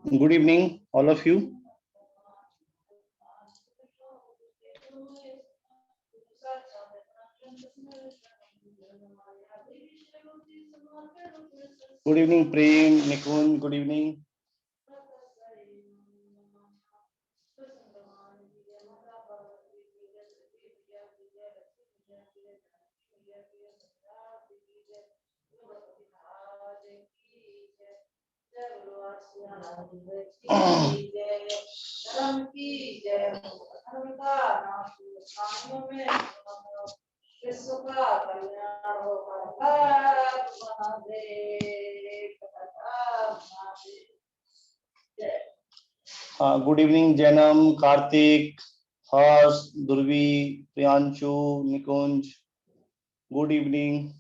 Good evening, all of you. Good evening, Prem, Nikun. Good evening. Good evening, Janam, Karthik, Harsh, Durvi, Priyanshu, Nikunj. Good evening.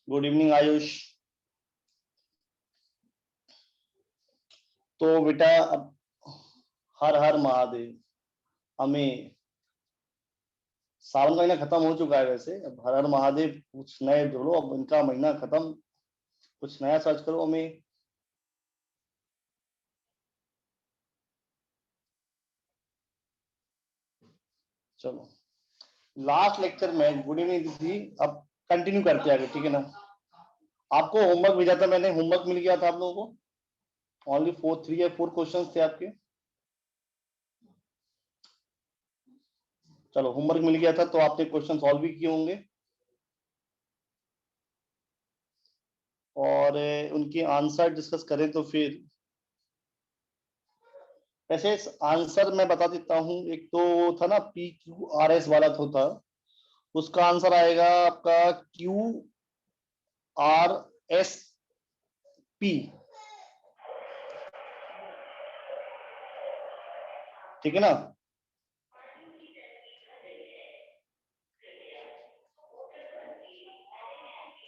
Good evening Ayush. तो बेटा अब हर हर महादेव, हमें सावन का महीना खत्म हो चुका है। वैसे अब हर हर महादेव कुछ नए जोड़ो, अब इनका महीना खत्म, कुछ नया सर्च करो हमें। चलो लास्ट लेक्चर में गुड इवनिंग थी, अब कंटिन्यू करते आगे, ठीक है ना। आपको होमवर्क भेजा था मैंने, होमवर्क मिल गया था आप लोगों को। ओनली 3 या 4 क्वेश्चंस थे आपके। चलो होमवर्क मिल गया था तो आपने क्वेश्चन सॉल्व भी किए होंगे और उनके आंसर डिस्कस करें तो फिर वैसे आंसर मैं बता देता हूं। एक तो था ना PQRS वाला तो था, उसका आंसर आएगा आपका QRSP, ठीक है ना।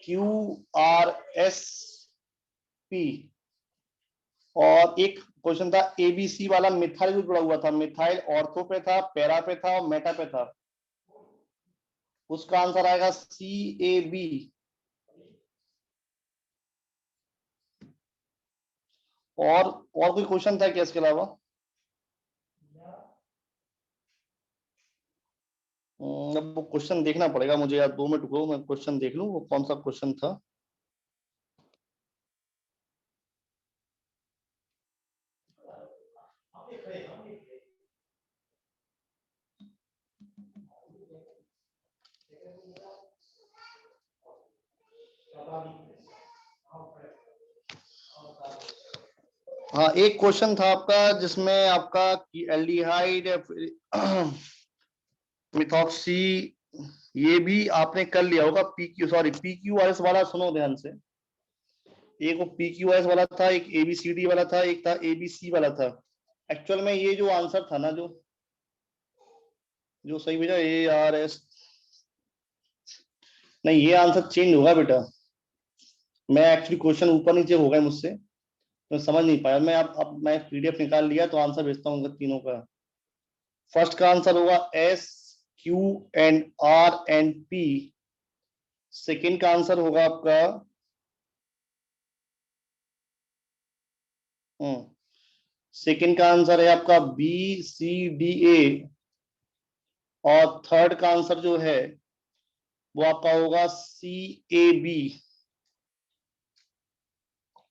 QRSP। और एक क्वेश्चन था ABC वाला, मिथाइल जो जुड़ा हुआ था, मिथाइल ऑर्थो पे था, पैरा पे था और मेटा पे था, उसका आंसर आएगा CAB। और कोई क्वेश्चन था क्या इसके अलावा? अब वो क्वेश्चन देखना पड़ेगा मुझे यार, 2 मिनट रुको, मैं क्वेश्चन देख लूं वो कौन सा क्वेश्चन था। हाँ एक क्वेश्चन था आपका जिसमें आपका एल्डिहाइड मिथॉक्सी, ये भी आपने कर लिया होगा। PQRS वाला सुनो ध्यान से। एक वो PQRS वाला था, एक ABCD वाला था, एक था ABC वाला था। एक्चुअल में ये जो आंसर था ना, जो सही भेजा ARS, नहीं ये आंसर चेंज होगा बेटा। मैं एक्चुअली क्वेश्चन ऊपर नीचे हो गए मुझसे, तो समझ नहीं पाया मैं। अब मैं PDF निकाल लिया तो आंसर भेजता हूँ तीनों का। फर्स्ट का आंसर होगा SQNRNP। सेकेंड का आंसर होगा आपका सेकेंड का आंसर है आपका BCDA। और थर्ड का आंसर जो है वो आपका होगा CAB।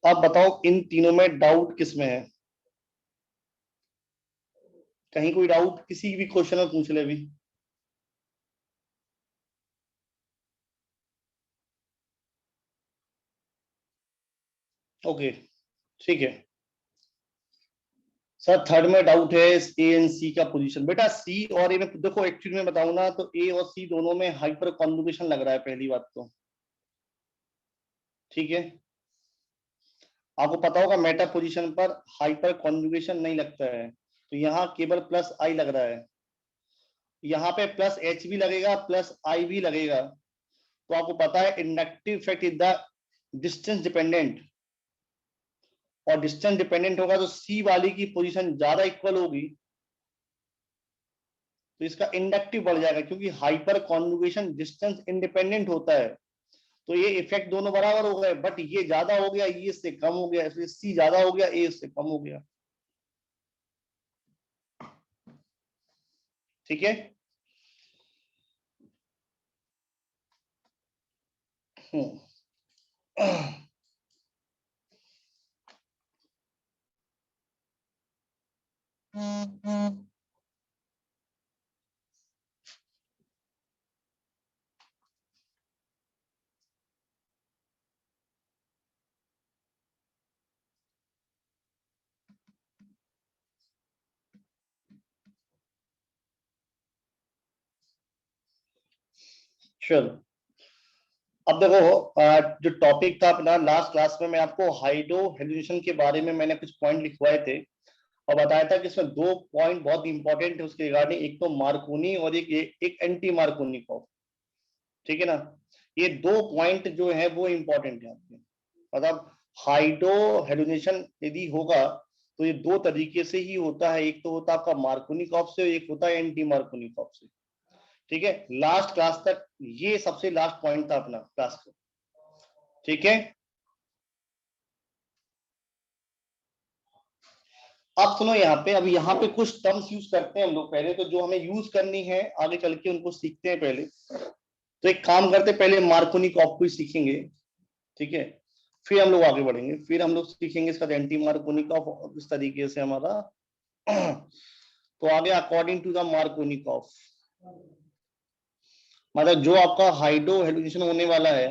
अब बताओ इन तीनों में डाउट किस में है? कहीं कोई डाउट किसी भी क्वेश्चन में पूछ ले अभी। ओके ठीक है सर, थर्ड में डाउट है A एंड C का पोजीशन। बेटा C और A में देखो, एक्चुअली में बताऊं ना तो A और C दोनों में हाइपर कॉन्जुगेशन लग रहा है, पहली बात तो, ठीक है। आपको पता होगा मेटा पोजीशन पर हाइपर कॉन्जुगेशन नहीं लगता है, तो यहाँ केवल +I लग रहा है। यहाँ पे +H भी लगेगा, +I भी लगेगा। तो आपको पता है inductive effect is the distance dependent, और डिस्टेंस डिपेंडेंट होगा तो C वाली की पोजीशन ज्यादा इक्वल होगी। तो इसका इंडक्टिव बढ़ जाएगा, क्योंकि हाइपर कॉन्जुगेशन डिस्टेंस इंडिपेंडेंट होता है, तो ये इफेक्ट दोनों बराबर हो गए, बट ये ज्यादा हो गया, ये इससे कम हो गया, इसलिए सी ज्यादा हो गया, ए इससे कम हो गया। ठीक है। चलो, अब देखो, जो टॉपिक था अपना लास्ट क्लास में, मैं आपको हाइड्रो हेल्यूनेशन के बारे में मैंने कुछ पॉइंट लिखवाए थे और बताया था कि इसमें दो पॉइंट बहुत इंपॉर्टेंट है उसके रिगार्डिंग, एक तो मार्कोनी और एक एंटी मार्कोनी कर्व। ठीक है ना। ये दो पॉइंट जो है वो इंपॉर्टेंट है आपके, मतलब हाइड्रो हेल्यूनेशन यदि होगा तो ये दो तरीके से ही होता है, एक तो होता है आपका मार्कोनी कर्व से, एक होता है एंटी मार्कोनी कर्व से। ठीक है, लास्ट क्लास तक ये सबसे लास्ट पॉइंट था अपना क्लास का। ठीक है, अब सुनो यहाँ पे, अभी यहाँ पे कुछ टर्म्स यूज करते हैं हम लोग पहले, तो जो हमें यूज करनी है आगे चल के उनको सीखते हैं पहले। तो एक काम करते पहले मार्कोनी कर्व को ही सीखेंगे। ठीक है, फिर हम लोग आगे बढ़ेंगे, फिर हम लोग सीखेंगे इसका एंटी मार्कोनी कर्व इस तरीके से हमारा। तो आगे according to the Marconi curve, मतलब जो आपका हाइड्रो हेल्यूनेशन होने वाला है,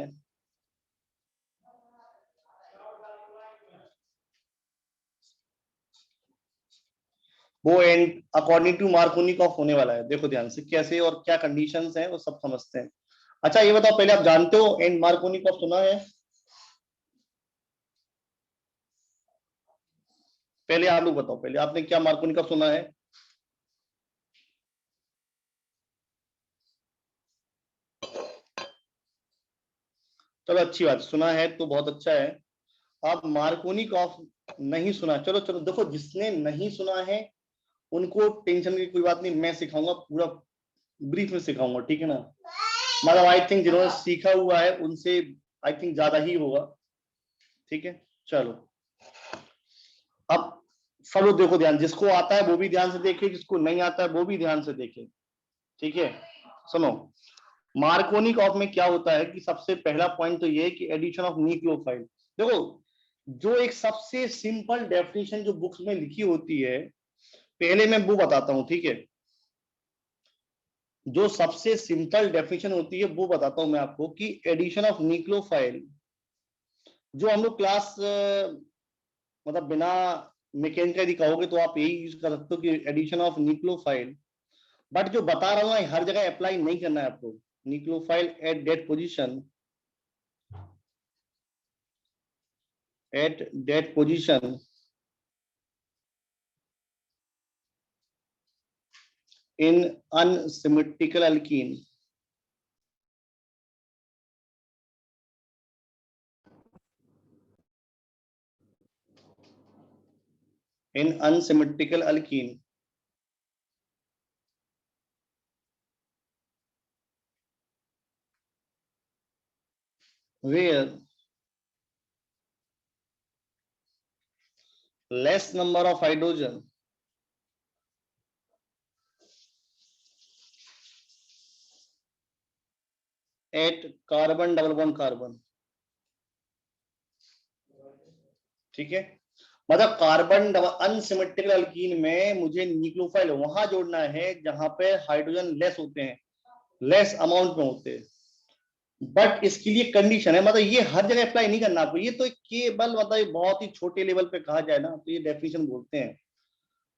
वो and according to Marconi curve होने वाला है। देखो ध्यान से कैसे और क्या कंडीशंस हैं वो सब समझते हैं। अच्छा ये बताओ, पहले आप जानते हो एंड मार्कोनी कर्व सुना है? पहले आप लोग बताओ, पहले आपने क्या मार्कोनी कर्व सुना है? चलो अच्छी बात, सुना है तो बहुत अच्छा है। आप मार्कोनी कर्व नहीं सुना, चलो चलो देखो, जिसने नहीं सुना है उनको टेंशन की कोई बात नहीं, मैं सिखाऊंगा पूरा ब्रीफ में सिखाऊंगा। ठीक है ना, मतलब आई थिंक जिन्होंने सीखा हुआ है उनसे आई थिंक ज्यादा ही होगा। ठीक है, चलो अब सब लोग देखो ध्यान, जिसको आता है वो भी ध्यान से देखे, जिसको नहीं आता है वो भी ध्यान से देखे। ठीक है, सुनो, मार्कोनी कर्व में क्या होता है कि सबसे पहला पॉइंट तो ये है कि एडिशन ऑफ न्यूक्लियोफाइल। देखो, जो एक सबसे सिंपल डेफिनेशन जो बुक्स में लिखी होती है, पहले मैं वो बताता हूं। ठीक है, जो सबसे सिंपल डेफिनेशन होती है वो बताता हूं मैं आपको कि एडिशन ऑफ न्यूक्लियोफाइल, जो हम लोग क्लास मतलब बिना मैकेनिकल यदि कहोगे तो आप यही यूज कर सकते हो कि एडिशन ऑफ न्यूक्लियोफाइल, बट जो बता रहा हूं हर जगह अप्लाई नहीं करना है आपको। Nucleophile eight that position in unsymmetrical alkene, in unsymmetrical alkene where less number of hydrogen at carbon double bond carbon। ठीक है, मतलब कार्बन अनसिमेट्रिकल अल्कीन में मुझे न्यूक्लियोफाइल वहां जोड़ना है जहां पे हाइड्रोजन लेस होते हैं, लेस अमाउंट में होते हैं। बट इसके लिए कंडीशन है, मतलब ये हर जगह अप्लाई नहीं करना आपको, ये तो केवल मतलब बहुत ही छोटे लेवल पे कहा जाए ना तो ये डेफिनेशन बोलते हैं।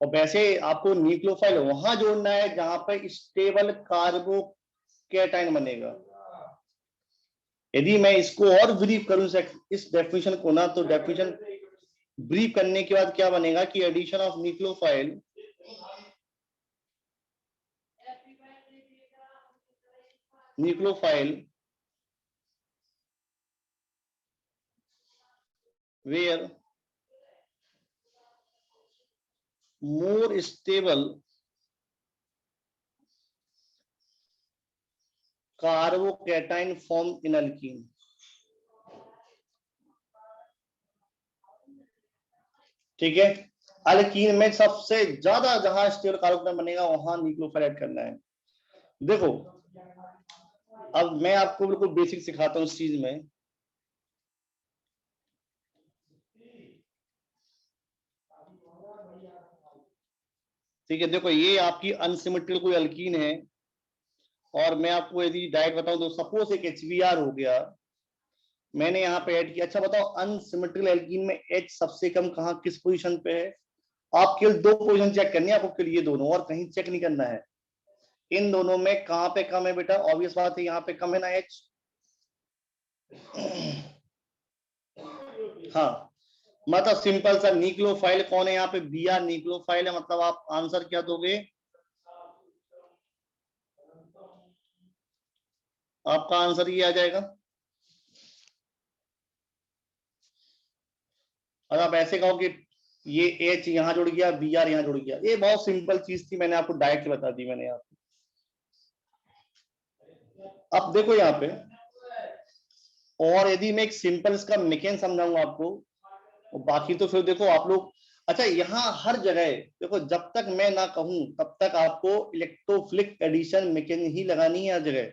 और वैसे आपको न्यूक्लियोफाइल वहां जोड़ना है जहां पे स्टेबल कार्बोकैटायन बनेगा। यदि मैं इसको और ब्रीफ करूं इस डेफिनेशन को ना, तो डेफिनेशन ब्रीफ करने के बाद क्या बनेगा कि addition of nucleophile where more stable carbocation form in alkene. ठीक है, अल्कीन में सबसे ज्यादा जहां स्टेबल कार्बोकैटायन बनेगा वहां न्यूक्लियोफाइल ऐड करना है। देखो अब मैं आपको बिल्कुल बेसिक सिखाता हूँ इस चीज में। ठीक है, देखो ये आपकी अनसिमेट्रिकल कोई अल्कीन है, और मैं आपको यदि डायरेक्ट बताऊं तो सपोज एक HBr हो गया, मैंने यहाँ पे ऐड किया। अच्छा बताओ अनसिमेट्रिकल एल्कीन में H सबसे कम कहाँ किस पोजीशन पे है? आप केवल दो पोजीशन चेक करनी है आपको, केवल ये दोनों, और कहीं चेक नहीं करना है। इन दोनों में कहाँ पे कम है बेटा? ऑब्वियस बात है यहाँ पे कम है ना H। हाँ, मतलब सिंपल सा न्यूक्लियोफाइल कौन है यहाँ पे? Br न्यूक्लियोफाइल है, मतलब आप आंसर क्या दोगे? आपका आंसर ये आ जाएगा। और आप ऐसे कहो कि ये H यहाँ जुड़ गया, Br यहाँ जुड़ गया, ये बहुत सिंपल चीज थी, मैंने आपको डायरेक्ट बता दी मैंने यहाँ पे। अब देखो यहाँ पे, और यदि मैं एक सिंपल इसका मैकेनिज्म समझाऊंगा आपको, और बाकी तो फिर देखो आप लोग। अच्छा यहाँ हर जगह देखो, जब तक मैं ना कहूं तब तक आपको इलेक्ट्रोफिलिक एडिशन मैकेनिज्म ही लगानी है हर जगह।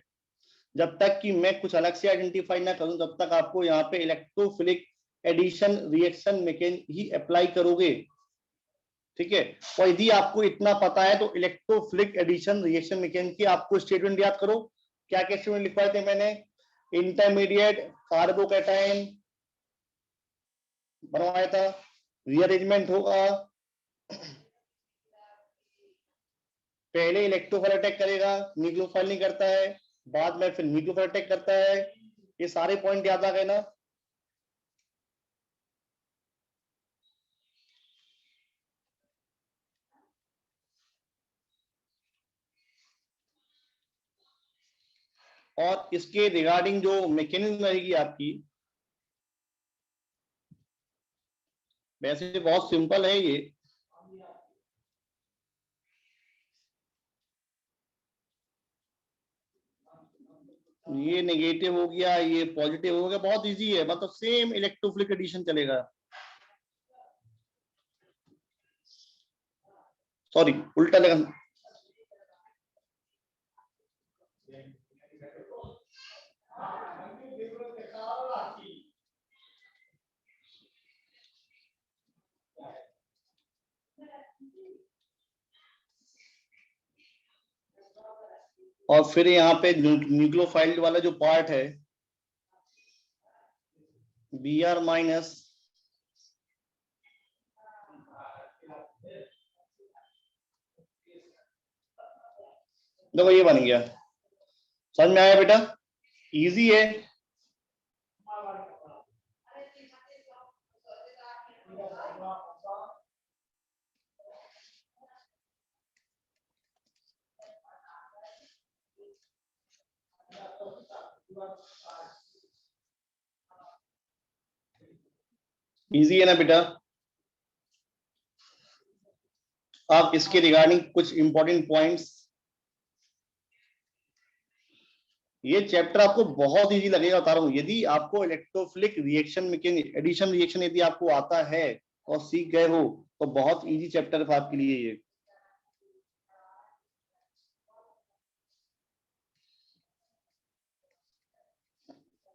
जब तक कि मैं कुछ अलग से आइडेंटिफाई ना करूं तब तक आपको यहाँ पे इलेक्ट्रोफिलिक एडिशन रिएक्शन मैकेनिज्म ही अप्लाई करोगे। ठीक है, और यदि आपको इतना पता है तो इलेक्ट्रोफिलिक एडिशन रिएक्शन मैकेनिज्म की आपको स्टेटमेंट याद करो। क्या क्या स्टेटमेंट लिखवाए थे मैंने? इंटरमीडिएट कार्बोकैटायन बनवाया था, रीअरेंजमेंट होगा, पहले इलेक्ट्रोफाइल अटैक करेगा, न्यूक्लियोफाइल नहीं करता है, बाद में फिर न्यूक्लियोफाइल अटैक करता है। ये सारे पॉइंट याद आ गए ना? और इसके रिगार्डिंग जो मैकेनिज्म रहेगी आपकी, वैसे बहुत सिंपल है ये। ये नेगेटिव हो गया, ये पॉजिटिव हो गया, बहुत इजी है, मतलब सेम इलेक्ट्रोफिलिक एडिशन चलेगा। सॉरी उल्टा लगा। और फिर यहाँ पे न्यूक्लियोफाइल वाला जो पार्ट है, Br माइनस, देखो ये बन गया। समझ में आया बेटा? इजी है। इजी है ना बेटा? आप इसके रिगार्डिंग कुछ इंपॉर्टेंट पॉइंट्स, ये चैप्टर आपको बहुत इजी लगेगा, बता रहा हूँ। यदि आपको electrophilic reaction mechanism addition reaction यदि आपको आता है और सीख गए हो तो बहुत इजी चैप्टर है आपके लिए ये।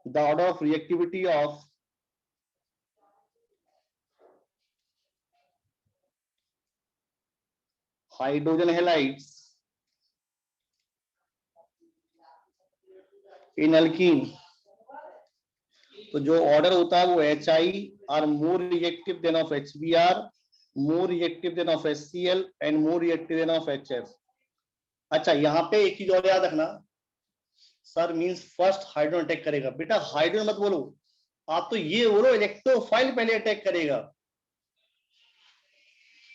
The order of reactivity of hydrogen halides in alkene, तो जो ऑर्डर होता है वो HI are more reactive than of HBr, more reactive than of HCl and more reactive than of HF। अच्छा यहाँ पे एक चीज और याद रखना, sir means first hydrogen attack करेगा। बेटा हाइड्रोजन मत बोलो, आप तो ये बोलो इलेक्ट्रोफाइल पहले अटैक करेगा।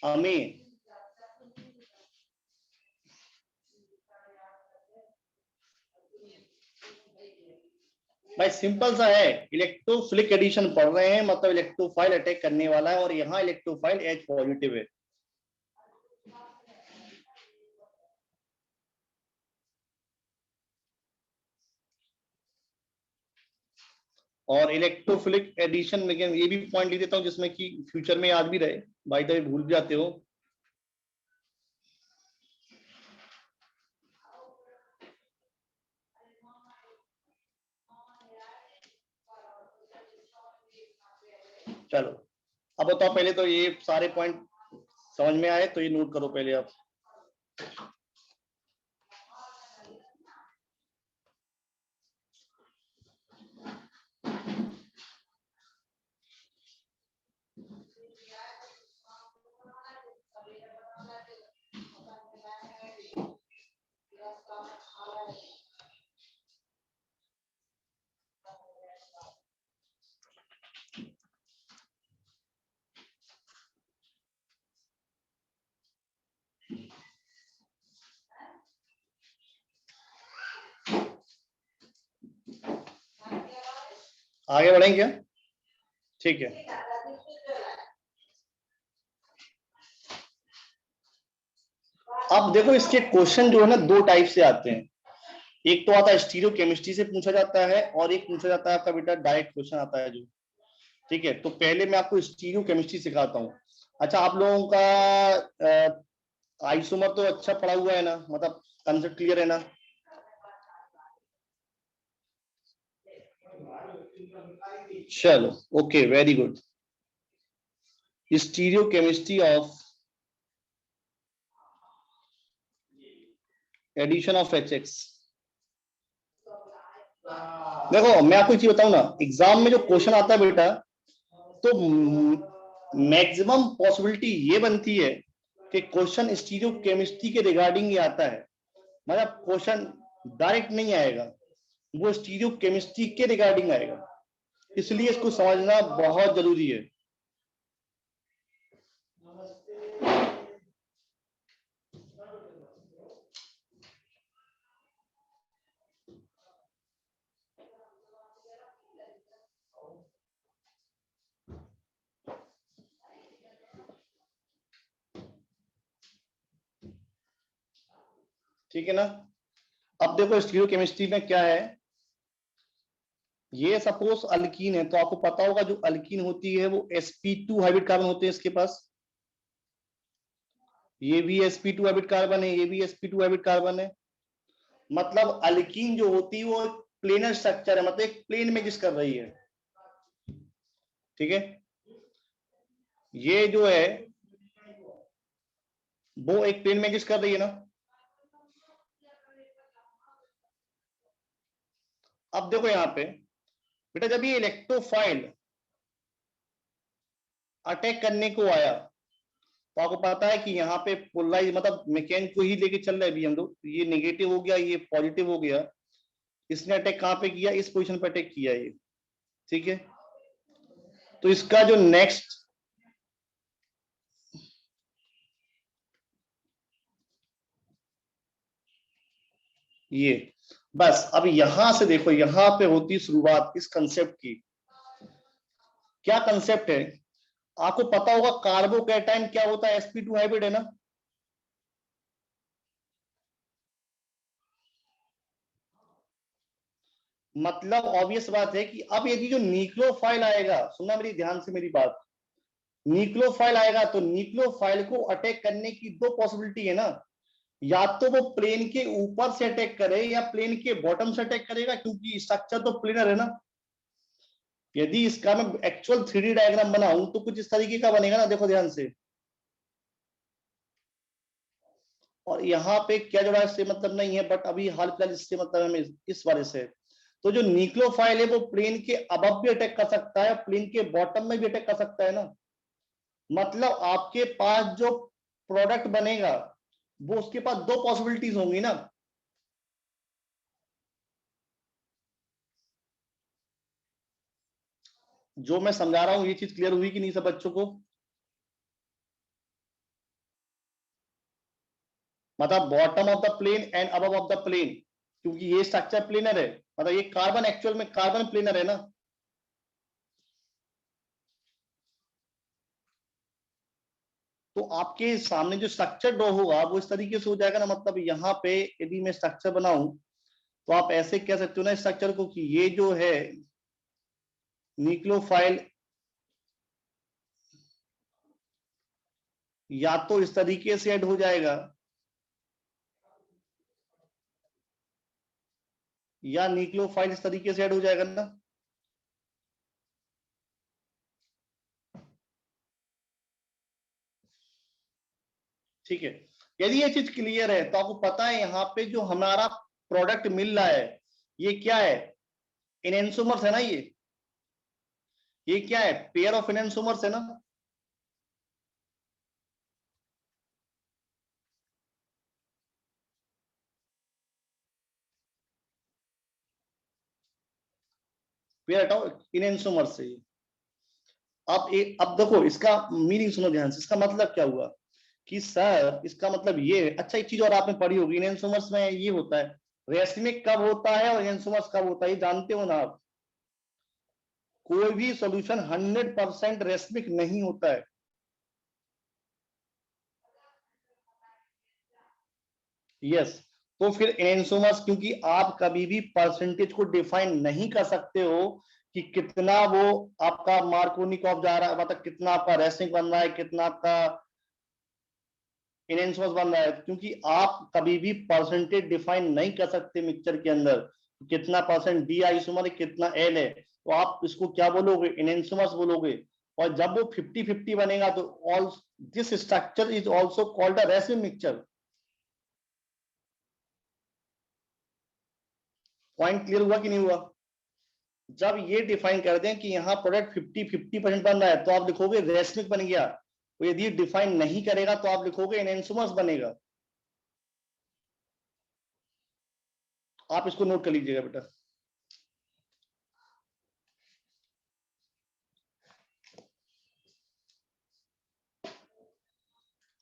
हमें भाई सिंपल सा है, इलेक्ट्रोफिलिक एडिशन पढ़ रहे हैं मतलब इलेक्ट्रोफाइल अटैक करने वाला है, और यहाँ इलेक्ट्रोफाइल H पॉजिटिव है। और इलेक्ट्रोफिलिक एडिशन में ये भी पॉइंट लिख देता हूं जिसमें कि फ्यूचर में याद भी रहे, बाई द वे भूल भी जाते हो। चलो अब बताओ, पहले तो ये सारे पॉइंट समझ में आए तो ये नोट करो पहले आप। आगे बढ़ेंगे क्या? ठीक है। अब देखो इसके क्वेश्चन जो है ना दो टाइप से आते हैं। एक तो आता है स्टीरियो केमिस्ट्री से पूछा जाता है और एक पूछा जाता है आपका बेटा डायरेक्ट क्वेश्चन आता है जो। ठीक है, तो पहले मैं आपको स्टीरियो केमिस्ट्री सिखाता हूँ। अच्छा, आप लोगों का आइसोमर तो अच्छा पढ़ा हुआ है ना, मतलब कंसेप्ट क्लियर है ना? चलो okay, very good. Stereo chemistry of addition of HX। देखो मैं आपको एक चीज बताऊं ना, एग्जाम में जो क्वेश्चन आता है बेटा, तो मैक्सिमम पॉसिबिलिटी ये बनती है कि क्वेश्चन स्टीरियो केमिस्ट्री के रिगार्डिंग ही आता है। मतलब क्वेश्चन डायरेक्ट नहीं आएगा, वो स्टीरियो केमिस्ट्री के रिगार्डिंग आएगा, इसलिए इसको समझना बहुत जरूरी है। ठीक है ना? अब देखो स्टीरियो केमिस्ट्री में क्या है, ये सपोज अल्कीन है तो आपको पता होगा जो अल्कीन होती है वो sp2 हाइब्रिड कार्बन होते हैं इसके पास। ये भी sp2 हाइब्रिड कार्बन है, ये भी sp2 हाइब्रिड कार्बन है। मतलब अल्कीन जो होती है वो एक प्लेनर स्ट्रक्चर है, मतलब एक प्लेन में एग्जिस्ट कर रही है। ठीक है, ये जो है वो एक प्लेन में एग्जिस्ट कर रही है ना। अब देखो यहां पे बेटा, जब ये इलेक्ट्रोफाइल अटैक करने को आया तो आपको पता है कि यहाँ पे पोलराइज, मतलब मैकेन को ही लेके चल रहे हैं अभी हम लोग, ये नेगेटिव हो गया ये पॉजिटिव हो गया। इसने अटैक कहां पे किया? इस पोजीशन पे अटैक किया ये। ठीक है, तो इसका जो नेक्स्ट ये, बस अब यहां से देखो, यहां पे होती शुरुआत इस कंसेप्ट की। क्या कंसेप्ट है? आपको पता होगा कार्बोकैटायन क्या होता है, sp2 हाइब्रिड है ना। मतलब ऑब्वियस बात है कि अब यदि जो न्यूक्लियोफाइल आएगा, सुनना मेरी ध्यान से मेरी बात, न्यूक्लियोफाइल आएगा तो न्यूक्लियोफाइल को अटैक करने की दो पॉसिबिलिटी है ना। या तो वो प्लेन के ऊपर से अटैक करे या प्लेन के बॉटम से अटैक करेगा, क्योंकि स्ट्रक्चर तो प्लेनर है ना। यदि इसका मैं एक्चुअल 3D डायग्राम बनाऊं तो कुछ इस तरीके का बनेगा ना, देखो ध्यान से। और यहाँ पे क्या जोड़ा इससे मतलब नहीं है, बट अभी हाल फिलहाल इससे मतलब हमें इस बारे से। तो जो न्यूक्लियोफाइल है वो प्लेन के अबव भी अटैक कर सकता है, प्लेन के बॉटम में भी अटैक कर सकता है ना। मतलब आपके पास जो प्रोडक्ट बनेगा वो उसके पास दो पॉसिबिलिटीज होंगी ना। जो मैं समझा रहा हूं ये चीज क्लियर हुई कि नहीं सब बच्चों को? मतलब bottom of the plane and above of the plane, क्योंकि ये स्ट्रक्चर प्लेनर है, मतलब ये कार्बन एक्चुअल में कार्बन प्लेनर है ना। तो आपके सामने जो स्ट्रक्चर ड्रॉ होगा वो इस तरीके से हो जाएगा ना। मतलब यहाँ पे यदि मैं स्ट्रक्चर बनाऊं तो आप ऐसे कह सकते हो ना स्ट्रक्चर को कि ये जो है न्यूक्लियोफाइल या तो इस तरीके से ऐड हो जाएगा या न्यूक्लियोफाइल इस तरीके से ऐड हो जाएगा ना। ठीक है, यदि ये चीज क्लियर है तो आपको पता है यहाँ पे जो हमारा प्रोडक्ट मिल रहा है ये क्या है, इनएंसोमर्स है ना। ये क्या है, पेयर ऑफ इनएंसोमर्स है ना। पेयर हटाओ इनएंसोमर्स से। अब देखो इसका मीनिंग सुनो ध्यान से, इसका मतलब क्या हुआ कि सर इसका मतलब ये, अच्छा एक चीज और आपने पढ़ी होगी, इनएंसोमर्स में ये होता है, रेसमिक कब होता है और इनएंसोमर्स कब होता है, ये जानते हो ना आप। कोई भी सॉल्यूशन 100% रेसमिक नहीं होता है। यस, तो फिर इनएंसोमर्स, क्योंकि आप कभी भी परसेंटेज को डिफाइन नहीं कर सकते हो कि कितना वो आपका मार्कोनिकॉफ जा रहा है, मतलब कितना आपका रेसमिक बन रहा है, कितना आपका इनएंसोमर्स बन रहा है, क्योंकि आप कभी भी परसेंटेज डिफाइन नहीं कर सकते मिक्सचर के अंदर, कितना परसेंट डी आइसोमर है कितना एल है, तो आप इसको क्या बोलोगे, इनएंसोमर्स बोलोगे। और जब वो 50-50 बनेगा तो all this structure is also called a रेसिम mixture. Point clear हुआ कि नहीं हुआ। जब ये डिफाइन कर दें कि यहाँ प्रोडक्ट 50-50% बन रहा है तो आप लिखोगे रेसमिक बन गया, तो यदि डिफाइन नहीं करेगा तो आप लिखोगे इनएंसोमर्स बनेगा। आप इसको नोट कर लीजिएगा बेटा।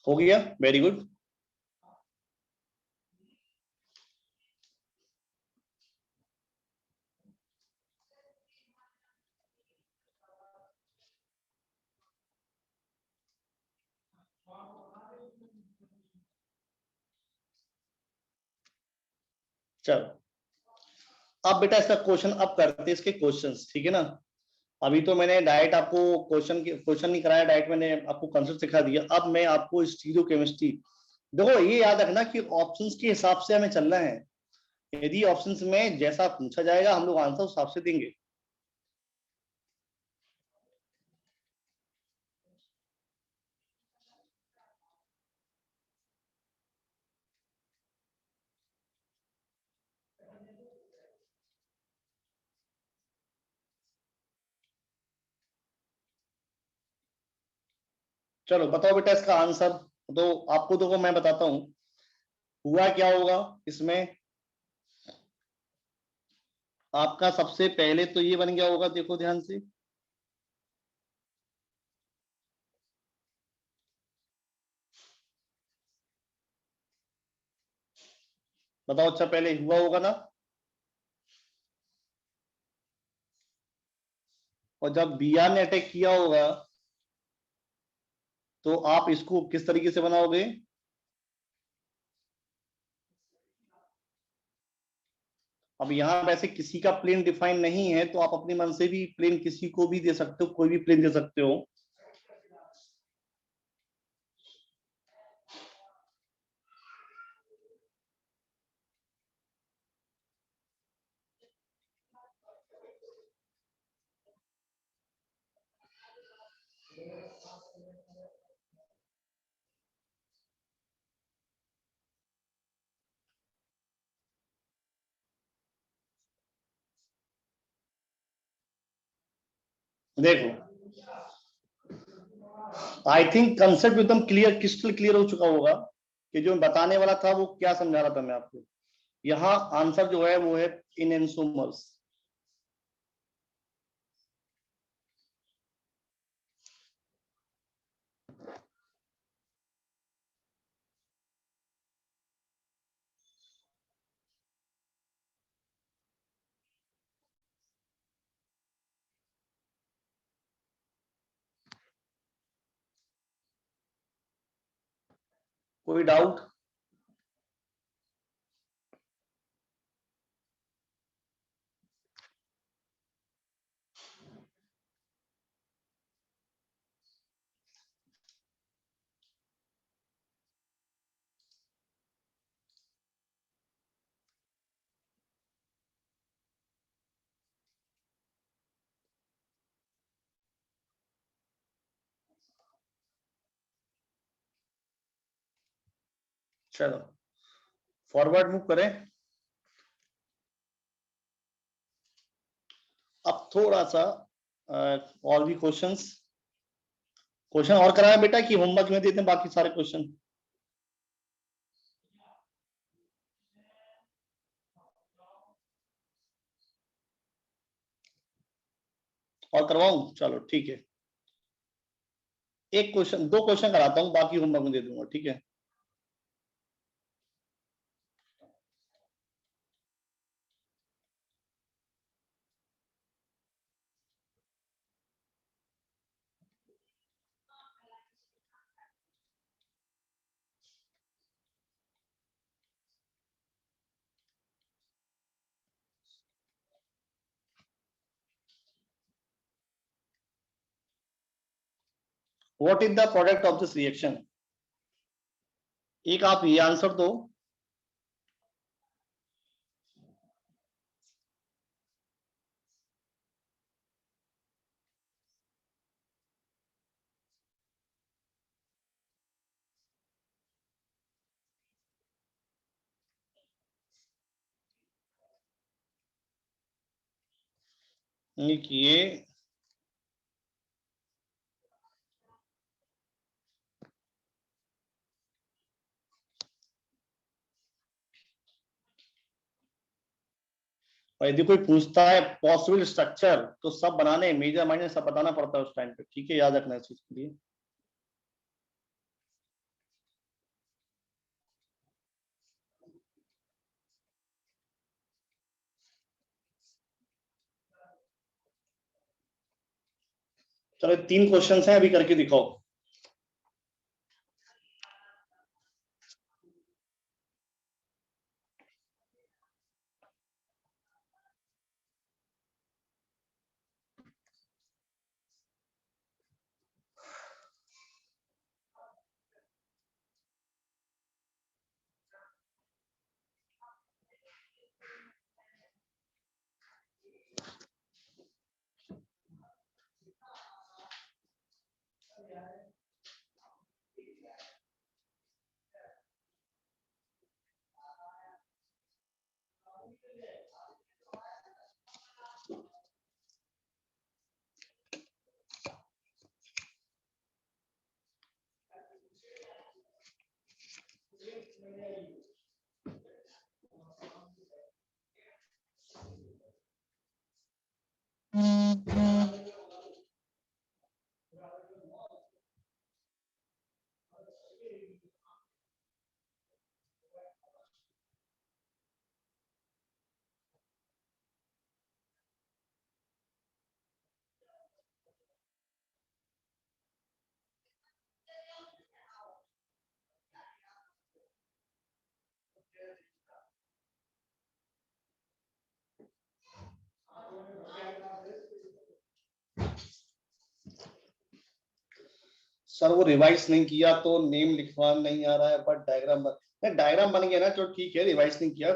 हो गया, वेरी गुड। चलो अब बेटा इसका क्वेश्चन अब करते हैं, इसके क्वेश्चंस, ठीक है ना। अभी तो मैंने डायरेक्ट आपको क्वेश्चन नहीं कराया, डायरेक्ट मैंने आपको कंसेप्ट सिखा दिया। अब मैं आपको स्टीरियो केमिस्ट्री, देखो ये याद रखना कि ऑप्शंस के हिसाब से हमें चलना है। यदि ऑप्शंस में जैसा पूछा जाएगा हम लोग आंसर उस हिसाब से देंगे। चलो बताओ बेटा इसका आंसर। तो आपको देखो मैं बताता हूं हुआ क्या होगा इसमें। आपका सबसे पहले तो ये बन गया होगा, देखो ध्यान से, बताओ। अच्छा पहले हुआ होगा ना, और जब बी आर ने अटैक किया होगा तो आप इसको किस तरीके से बनाओगे। अब यहाँ वैसे किसी का प्लेन डिफाइन नहीं है तो आप अपनी मन से भी प्लेन किसी को भी दे सकते हो, कोई भी प्लेन दे सकते हो। देखो आई थिंक कंसेप्ट एकदम क्लियर, क्रिस्टल क्लियर हो चुका होगा कि जो मैं बताने वाला था वो क्या समझा रहा था मैं आपको। यहाँ आंसर जो है वो है इनएंसोमर्स। कोई डाउट। चलो फॉरवर्ड मूव करें। अब थोड़ा सा और भी क्वेश्चन और कराया बेटा कि होमवर्क में देते हैं बाकी सारे क्वेश्चन? और करवाऊं? चलो ठीक है, एक क्वेश्चन 2 क्वेश्चन कराता हूं, बाकी होमवर्क में दे दूंगा, ठीक है? What is the product of this reaction? एक आप ये आंसर दो। ये और यदि कोई पूछता है पॉसिबल स्ट्रक्चर तो सब बनाने, मेजर माइनर सब बताना पड़ता है उस टाइम पे, ठीक है? याद रखना इस चीज के लिए। चलो 3 क्वेश्चन हैं, अभी करके दिखाओ। सर वो रिवाइज नहीं किया तो नेम लिखवा नहीं आ रहा है, बट डायग्राम बन गया ना, तो ठीक है, रिवाइज नहीं किया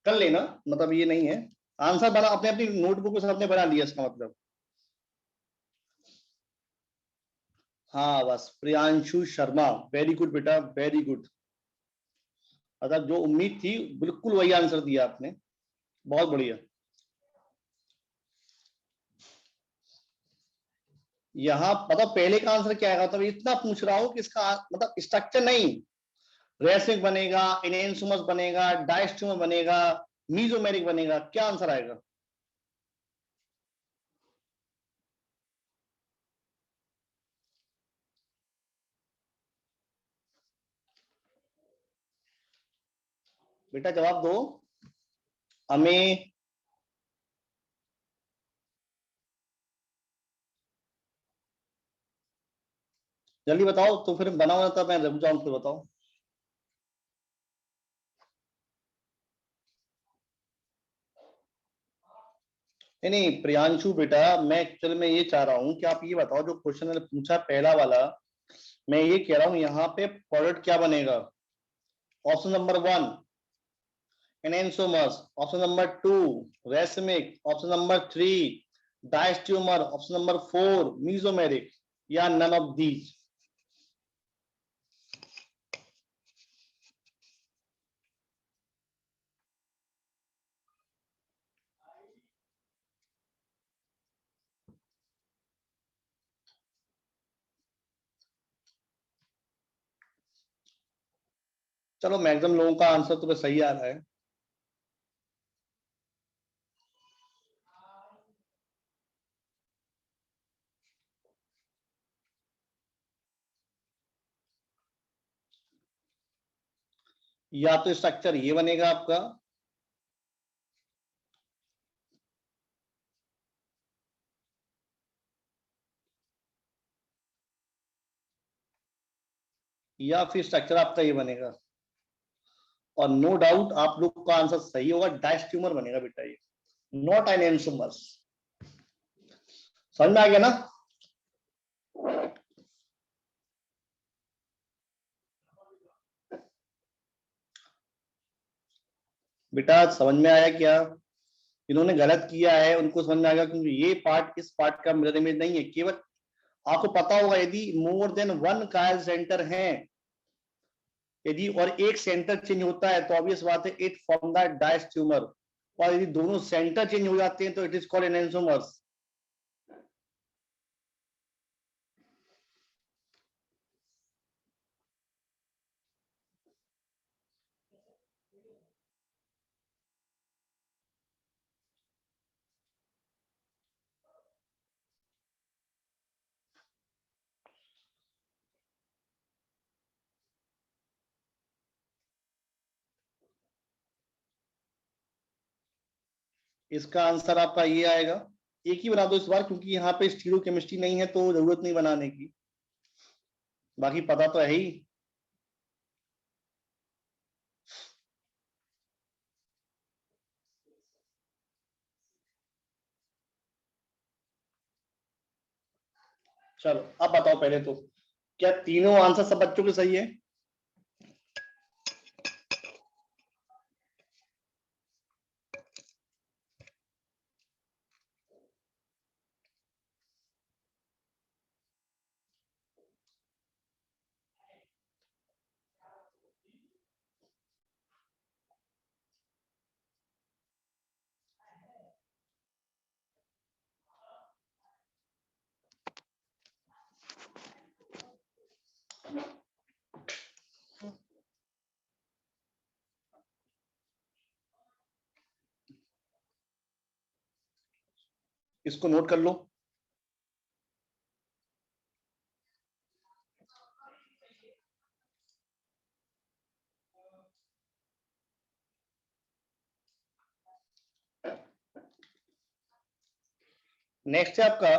कर लेना, मतलब ये नहीं है। आंसर बना अपने अपनी नोटबुक में सबने बना लिया इसका मतलब। हाँ बस, प्रियांशु शर्मा, वेरी गुड बेटा, वेरी गुड। मतलब जो उम्मीद थी बिल्कुल वही आंसर दिया आपने, बहुत बढ़िया। यहाँ मतलब पहले का आंसर क्या आएगा? मतलब इतना पूछ रहा हूँ कि इसका मतलब स्ट्रक्चर नहीं, रेसिक बनेगा, इनेंसुमस बनेगा, डायस्ट्रोमर बनेगा, मीजोमेरिक बनेगा, क्या आंसर आएगा? बेटा जवाब दो हमें। जल्दी बताओ, तो फिर बना हुआ था, मैं रुक जाऊं, फिर बताओ। नहीं नहीं प्रियांशु बेटा, मैं एक्चुअल में ये चाह रहा हूँ कि आप ये बताओ, जो क्वेश्चन मैंने पूछा पहला वाला, मैं ये कह रहा हूँ यहाँ पे प्रोडक्ट क्या बनेगा? Option number 1 enantiomers, option number 2 racemic, option number 3 diastereomers, option number 4 mesomeric, या नन ऑफ दीज? चलो मैक्सिमम लोगों का आंसर तो सही आ रहा है। या तो स्ट्रक्चर ये बनेगा आपका, या फिर स्ट्रक्चर आपका ये बनेगा। और नो डाउट आप लोग का आंसर सही होगा, डैश ट्यूमर बनेगा बेटा ये, नॉट एन एंसोमर्स। समझ में आ गया ना? बेटा समझ में आया क्या? इन्होंने गलत किया है उनको समझ में आ गया, क्योंकि ये पार्ट इस पार्ट का मिरर इमेज नहीं है। केवल आपको पता होगा यदि मोर देन वन कायल सेंटर है, यदि और एक सेंटर चेंज होता है तो ऑब्वियस बात है it form the diastereomer, और यदि दोनों सेंटर चेंज हो जाते हैं तो it is called an enantiomers. इसका आंसर आपका ये आएगा। एक ही बना दो इस बार, क्योंकि यहाँ पे स्टीरियोकेमिस्ट्री नहीं है तो जरूरत नहीं बनाने की, बाकी पता तो है ही। चलो अब बताओ पहले तो, क्या तीनों आंसर सब बच्चों के सही है? इसको नोट कर लो। नेक्स्ट है आपका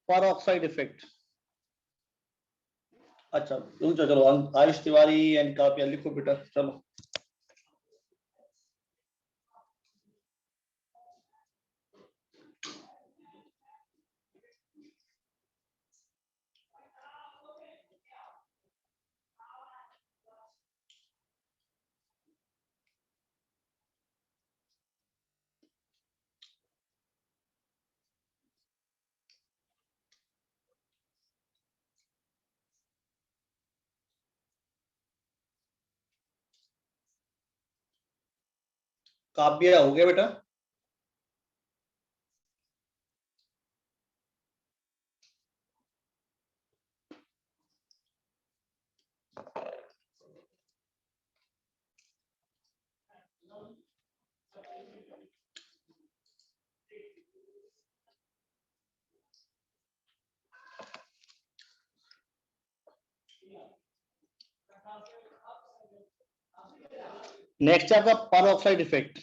परऑक्साइड इफेक्ट। अच्छा चलो चलो, आयुष तिवारी एंड काव्या लिखो बेटा, चलो। काव्या हो गया बेटा? नेक्स्ट है आपका परऑक्साइड इफेक्ट।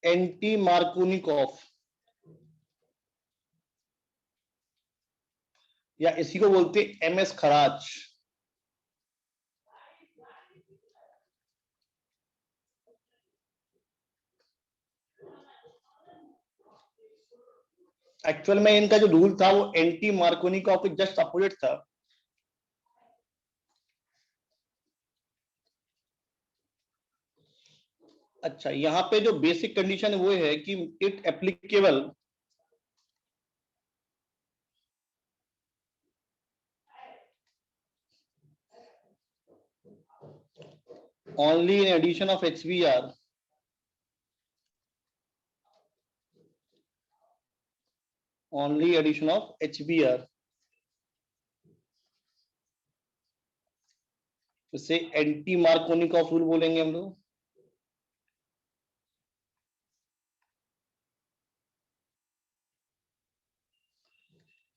एंटी मार्कोनिकॉफ, या इसी को बोलते एमएस खराज। एक्चुअल में इनका जो रूल था वो एंटी मार्कोनिकॉफ के जस्ट अपोजिट था। अच्छा, यहाँ पे जो बेसिक कंडीशन वो है कि it applicable only in addition of HBr only addition of HBr, इसे एंटी मार्कोनिकॉफ रूल बोलेंगे हम लोग।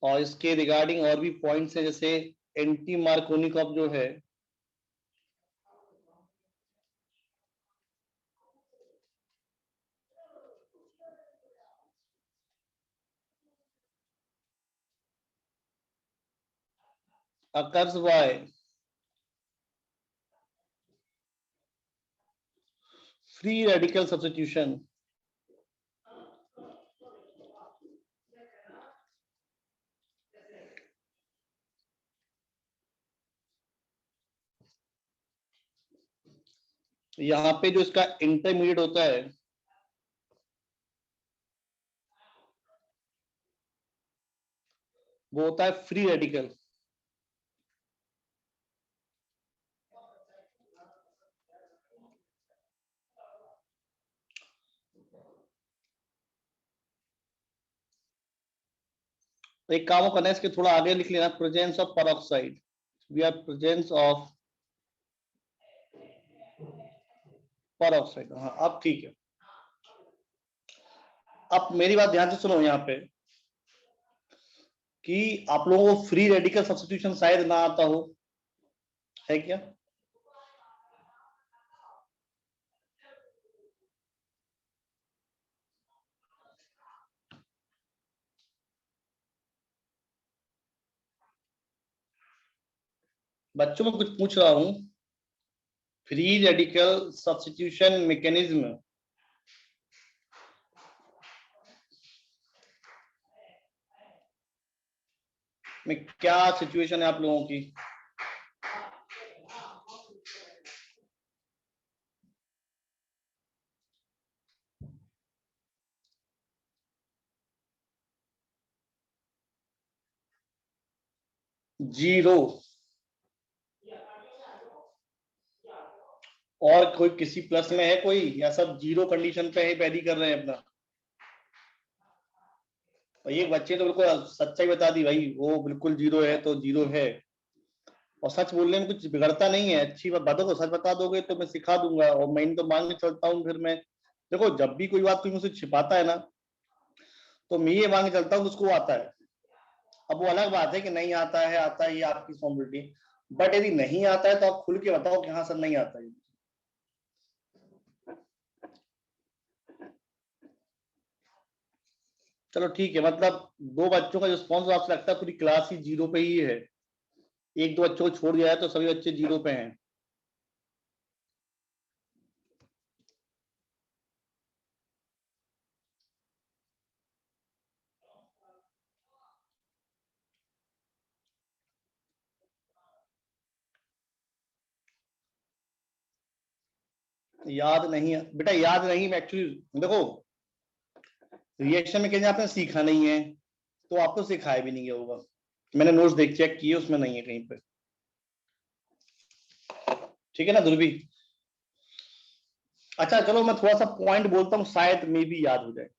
और इसके रिगार्डिंग और भी पॉइंट्स है, जैसे एंटी मार्कोनिकॉफ जो है occurs by free radical substitution यहाँ पे जो इसका इंटरमीडिएट होता है वो होता है फ्री रेडिकल। एक काम करना है, इसके थोड़ा आगे लिख लेना, presence of peroxide, we are presence of peroxide. हाँ अब ठीक है। अब मेरी बात ध्यान से सुनो यहाँ पे कि आप लोगों को फ्री रेडिकल सब्स्टिट्यूशन शायद ना आता हो, है क्या? बच्चों में कुछ पूछ रहा हूं, फ्री रेडिकल सब्स्टिट्यूशन मैकेनिज्म में क्या सिचुएशन है आप लोगों की? जीरो। और कोई किसी प्लस में है कोई, या सब जीरो कंडीशन पे है, पैदी कर रहे हैं अपना? और ये बच्चे तो बिल्कुल सच्चाई बता दी भाई, वो बिल्कुल जीरो है तो जीरो है। और सच बोलने में कुछ बिगड़ता नहीं है, अच्छी बात, बातों को सच बता दोगे तो मैं सिखा दूंगा, और मैं तो मान के चलता हूँ। फिर मैं देखो, जब भी कोई बात कोई मुझसे छिपाता है ना, तो मैं ये मान के चलता हूँ उसको आता है। अब वो अलग बात है कि नहीं आता है, आता है, ये आपकी रिस्पॉन्सिबिलिटी। बट यदि नहीं आता है तो आप खुल के बताओ कि हाँ सर नहीं आता है। चलो ठीक है, मतलब दो बच्चों का रिस्पॉन्स आपसे लगता है पूरी क्लास ही जीरो पे ही है, एक दो बच्चों को छोड़ दिया है तो सभी बच्चे जीरो पे हैं। याद नहीं है बेटा, याद नहीं। एक्चुअली देखो, रिएक्शन में आपने सीखा नहीं है तो आपको सिखाया भी नहीं गया होगा। मैंने नोट्स देख चेक किए, उसमें नहीं है कहीं पे। ठीक है ना ध्रुवी? अच्छा चलो, मैं थोड़ा सा पॉइंट बोलता हूँ, शायद मे भी याद हो जाए।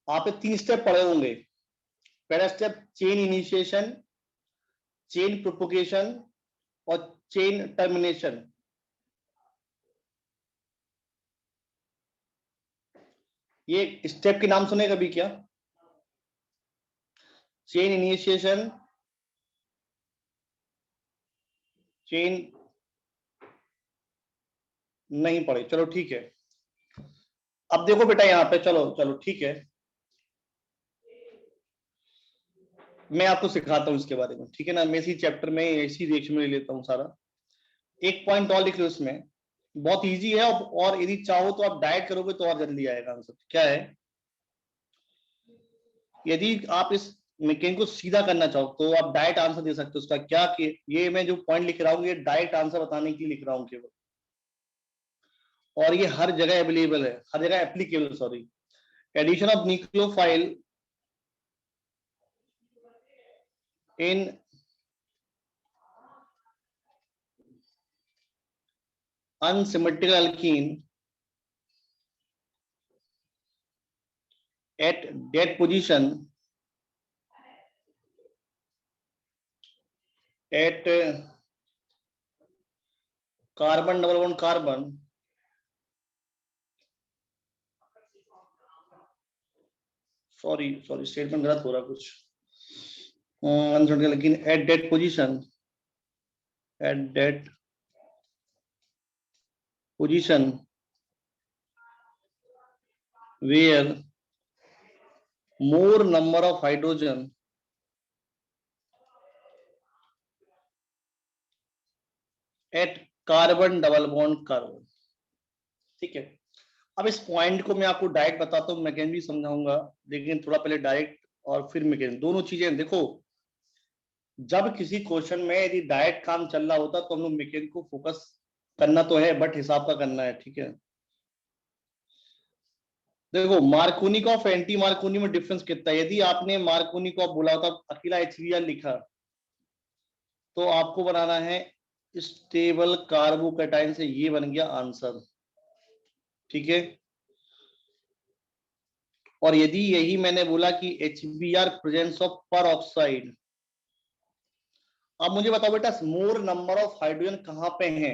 आप 3 स्टेप पढ़े होंगे। पहला step chain initiation, chain propagation और चेन टर्मिनेशन। ये स्टेप के नाम सुने कभी क्या? चेन इनिशिएशन, चेन नहीं पढ़े, चलो ठीक है। अब देखो बेटा यहाँ पे, चलो चलो ठीक है, मैं आपको सिखाता हूँ इसके बारे में, ठीक है ना? मैं इसी चैप्टर में इसी रिएक्शन में ले लेता हूँ सारा। एक पॉइंट और लिख लो इसमें, बहुत इजी है, और यदि चाहो तो आप डायरेक्ट करोगे तो और जल्दी आएगा आंसर। क्या है? यदि आप इस मैकेनिक को सीधा करना चाहो तो आप डायरेक्ट आंसर दे सकते हो उसका। क्या कि ये मैं जो पॉइंट लिख रहा हूँ ये डायरेक्ट आंसर बताने के लिए लिख रहा हूँ केवल, और ये हर जगह अवेलेबल है, हर जगह applicable. Sorry, addition of nucleophile in unsymmetrical alkene at that position at carbon double bond carbon, sorry sorry statement गलत हो रहा कुछ, लेकिन at that position, at that position where more number of hydrogen at carbon double bond carbon। ठीक है, अब इस point को मैं आपको डायरेक्ट बताता हूँ, मैकेन भी समझाऊंगा, लेकिन थोड़ा पहले डायरेक्ट और फिर मैकेन, दोनों चीजें देखो। जब किसी क्वेश्चन में यदि डायरेक्ट काम चल रहा होता तो हम लोग मैकेन को फोकस करना तो है, बट हिसाब का करना है, ठीक है। देखो मार्कोनिकॉफ एंटी मार्कोनी में डिफरेंस कितना है, यदि आपने मार्कोनिकॉफ बोला था अकेला HBr लिखा तो आपको बनाना है स्टेबल कार्बोकैटायन से, ये बन गया आंसर, ठीक है। और यदि यही मैंने बोला कि HBr प्रेजेंस ऑफ पर ऑक्साइड, अब मुझे बताओ बेटा मोर नंबर ऑफ हाइड्रोजन कहां पे हैं,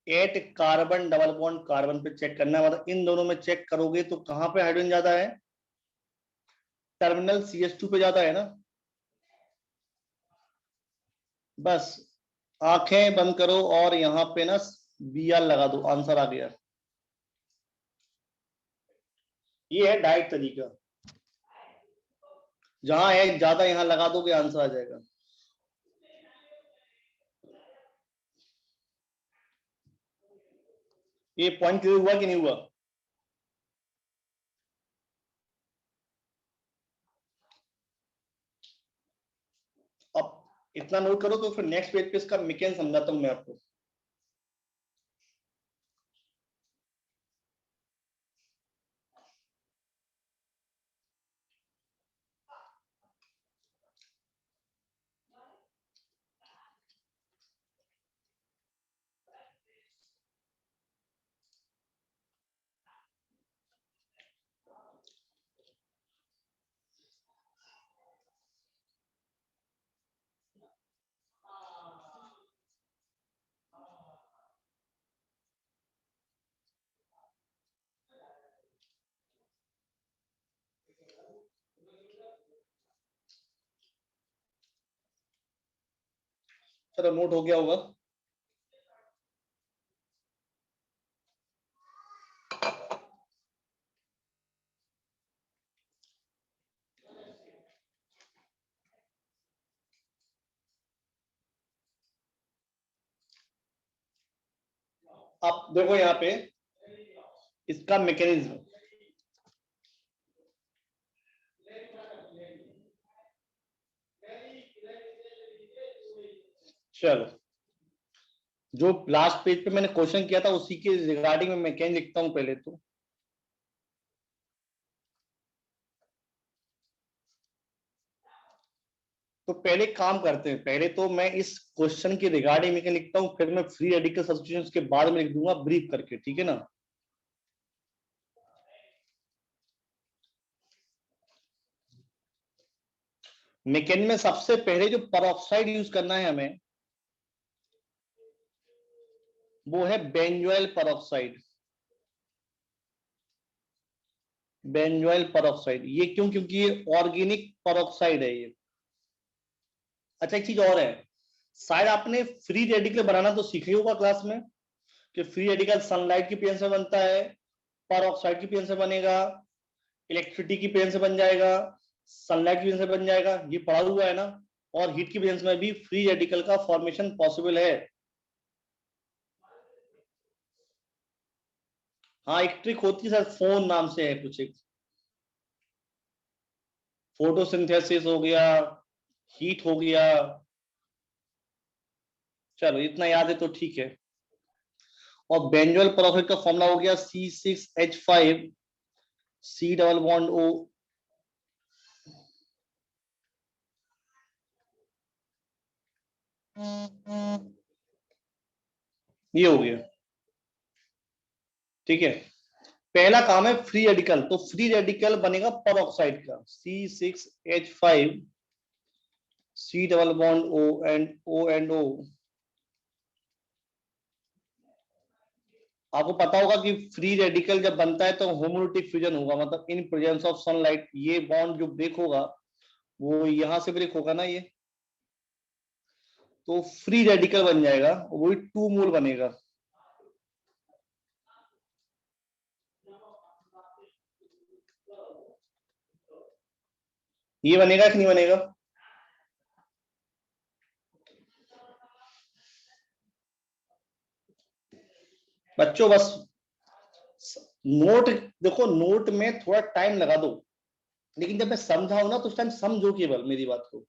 at carbon double bond carbon पे चेक करना है, मतलब इन दोनों में चेक करोगे तो कहां पे हाइड्रोजन ज्यादा है, टर्मिनल CH2 पे ज्यादा है ना। बस आंखें बंद करो और यहां पे ना Br लगा दो, आंसर आ गया। ये है डायरेक्ट तरीका, जहां है ज्यादा यहां लगा दोगे आंसर आ जाएगा। ये पॉइंट क्लियर हुआ कि नहीं हुआ? अब इतना नोट करो तो फिर नेक्स्ट पेज पे इसका मैकेन समझाता हूं मैं आपको। चलो नोट हो गया होगा। अब देखो यहाँ पे इसका मैकेनिज्म, चलो जो लास्ट पेज पे मैंने क्वेश्चन किया था उसी के रिगार्डिंग में मैकेन लिखता हूं पहले तो पहले काम करते हैं, पहले तो मैं इस क्वेश्चन के रिगार्डिंग में लिखता हूं, फिर मैं फ्री रेडिकल सब्स्टिट्यूशंस के बाद में लिख दूंगा ब्रीफ करके, ठीक है ना। मैकेन में सबसे पहले जो परऑक्साइड यूज करना है हमें वो है बेंजोइल परऑक्साइड, बेंजोइल परऑक्साइड। ये क्यों? क्योंकि ये ऑर्गेनिक परऑक्साइड है ये। अच्छा एक चीज और है, शायद आपने फ्री रेडिकल बनाना तो सीखा ही होगा क्लास में, कि फ्री रेडिकल सनलाइट की प्रेजेंस में बनता है, पर ऑक्साइड की प्रेजेंस में बनेगा, इलेक्ट्रिसिटी की प्रेजेंस में बन जाएगा, सनलाइट की प्रेजेंस में बन जाएगा, ये पढ़ा हुआ है ना। और हीट की प्रेजेंस में भी फ्री रेडिकल का फॉर्मेशन पॉसिबल है। हाँ एक ट्रिक होती है सर, फोन नाम से है कुछ, एक फोटोसिंथेसिस हो गया, हीट हो गया, चलो इतना याद है तो ठीक है। और बेंजोइल परऑक्साइड का फॉर्मूला हो गया C6H5 C double bond O, ये हो गया, ठीक है। पहला काम है फ्री रेडिकल, तो फ्री रेडिकल बनेगा परऑक्साइड का C6H5 C double bond O, आपको पता होगा कि फ्री रेडिकल जब बनता है तो होमोलिटिक फ्यूजन होगा, मतलब इन प्रेजेंस ऑफ सनलाइट ये बॉन्ड जो ब्रेक होगा वो यहां से ब्रेक होगा ना, ये तो फ्री रेडिकल बन जाएगा, वही 2 मोल बनेगा। ये बनेगा कि नहीं बनेगा? बच्चों बस नोट देखो, नोट में थोड़ा टाइम लगा दो, लेकिन जब मैं समझाऊं ना तो उस टाइम समझो केवल मेरी बात को।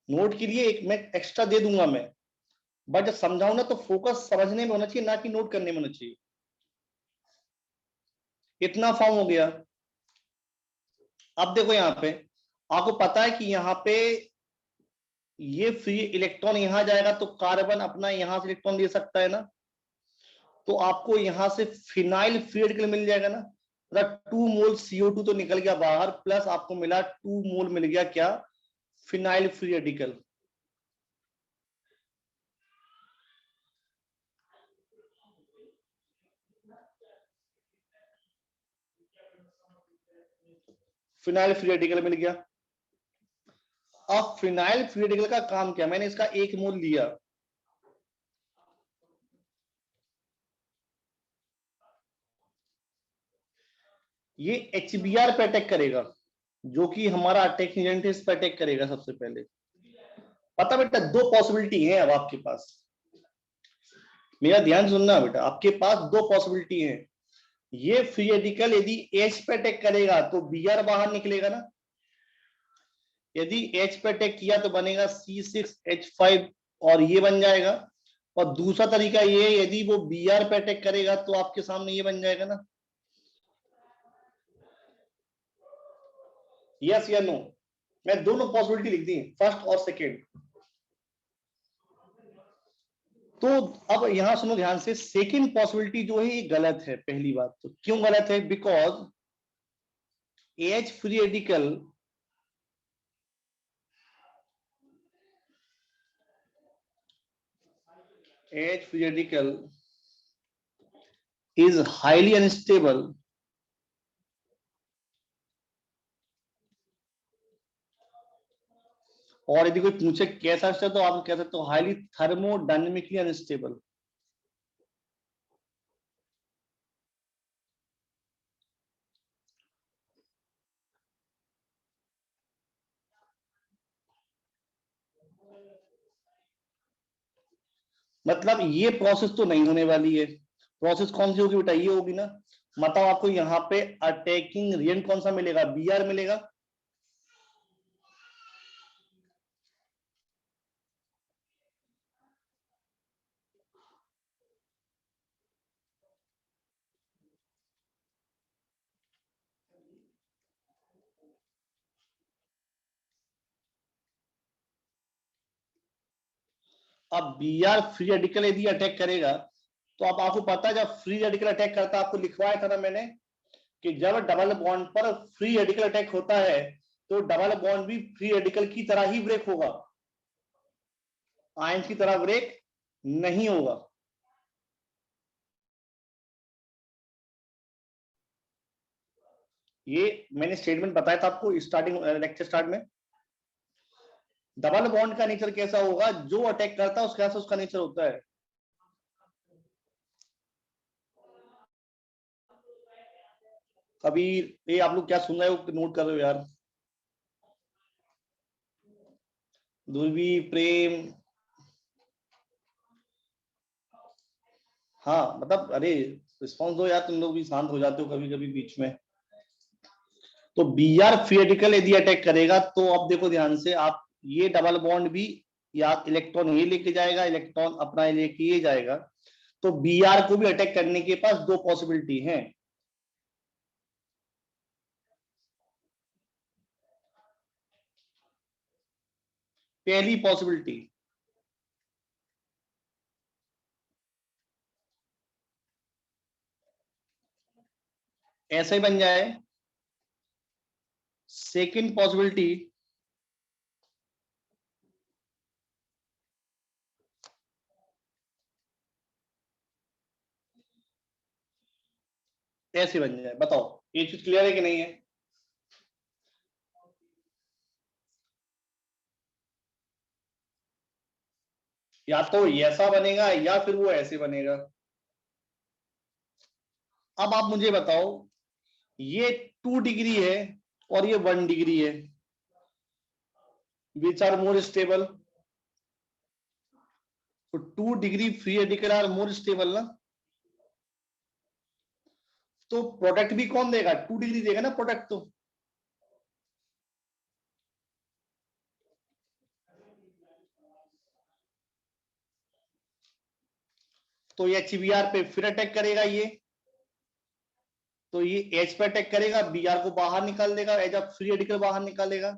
नोट के लिए एक मैं एक्स्ट्रा दे दूंगा मैं, बट जब समझाऊं ना तो फोकस समझने में होना चाहिए, ना कि नोट करने में होना चाहिए। इतना फॉर्म हो गया। अब देखो यहाँ पे आपको पता है कि यहाँ पे ये फ्री इलेक्ट्रॉन यहां जाएगा तो कार्बन अपना यहां से इलेक्ट्रॉन दे सकता है ना, तो आपको यहां से फिनाइल फ्री रेडिकल मिल जाएगा ना, मतलब 2 मोल CO2 तो निकल गया बाहर, प्लस आपको मिला 2 मोल मिल गया क्या, phenyl free radical. Phenyl free radical मिल गया। अब फिनाइल फ्री रेडिकल का काम क्या, मैंने इसका 1 मोल लिया, ये HBr पे अटैक करेगा, जो कि हमारा अटैक एजेंट है, इस पे अटैक करेगा सबसे पहले। पता बेटा, 2 पॉसिबिलिटी है अब आपके पास, मेरा ध्यान सुनना बेटा, आपके पास 2 पॉसिबिलिटी है। ये फ्री रेडिकल यदि H पे अटैक करेगा तो Br बाहर निकलेगा ना, यदि H पे अटैक किया तो बनेगा C6H5 और ये बन जाएगा। और दूसरा तरीका ये, यदि वो Br पे अटैक करेगा तो आपके सामने ये बन जाएगा ना। यस या नो? मैं दोनों पॉसिबिलिटी लिख दी, फर्स्ट और सेकेंड। तो अब यहां सुनो ध्यान से, सेकेंड पॉसिबिलिटी जो है ये गलत है। पहली बात तो क्यों गलत है, because H free radical is highly unstable और यदि कोई पूछे कैसा है तो आप कह सकते हो हाईली थर्मोडायनेमिकली अनस्टेबल। मतलब ये प्रोसेस तो नहीं होने वाली है। प्रोसेस कौन सी होगी बेटा, ये होगी ना। मतलब आपको यहाँ पे अटैकिंग रिएजेंट कौन सा मिलेगा, Br मिलेगा। अब Br फ्री रेडिकल यदि अटैक करेगा तो अब आपको पता है, जब फ्री रेडिकल अटैक करता है, आपको लिखवाया था ना मैंने कि जब डबल बॉन्ड पर फ्री रेडिकल अटैक होता है तो डबल बॉन्ड भी फ्री रेडिकल की तरह ही ब्रेक होगा, आयन की तरह ब्रेक नहीं होगा। ये मैंने स्टेटमेंट बताया था आपको स्टार्टिंग लेक्चर स्टार्ट में। डबल बॉन्ड का नेचर कैसा होगा, जो अटैक करता है उसके साथ उसका नेचर होता है। कबीर, ये आप लोग क्या सुन रहे हो, नोट कर रहे हो यार? ध्रुवी, प्रेम, हाँ मतलब अरे रिस्पॉन्स दो यार, तुम लोग भी शांत हो जाते हो कभी कभी बीच में। तो Br फ्री रेडिकल यदि अटैक करेगा तो अब देखो ध्यान से आप, ये डबल बॉन्ड भी या इलेक्ट्रॉन ये लेके जाएगा, इलेक्ट्रॉन अपना लेके ये जाएगा, तो Br को भी अटैक करने के पास 2 पॉसिबिलिटी हैं। पहली पॉसिबिलिटी ऐसे ही बन जाए, सेकंड पॉसिबिलिटी ऐसे बन जाए। बताओ ये चीज क्लियर है कि नहीं है? या तो ऐसा बनेगा या फिर वो ऐसे बनेगा। अब आप मुझे बताओ, ये 2 डिग्री है और ये 1 डिग्री है, विच आर मोर स्टेबल? तो 2 degree free radical are more stable ना। तो प्रोडक्ट भी कौन देगा? 2 डिग्री देगा ना प्रोडक्ट तो। तो ये HBr पे फिर अटैक करेगा ये, तो ये H पे अटैक करेगा, Br को बाहर निकाल देगा, एज अ फ्री रेडिकल बाहर निकालेगा।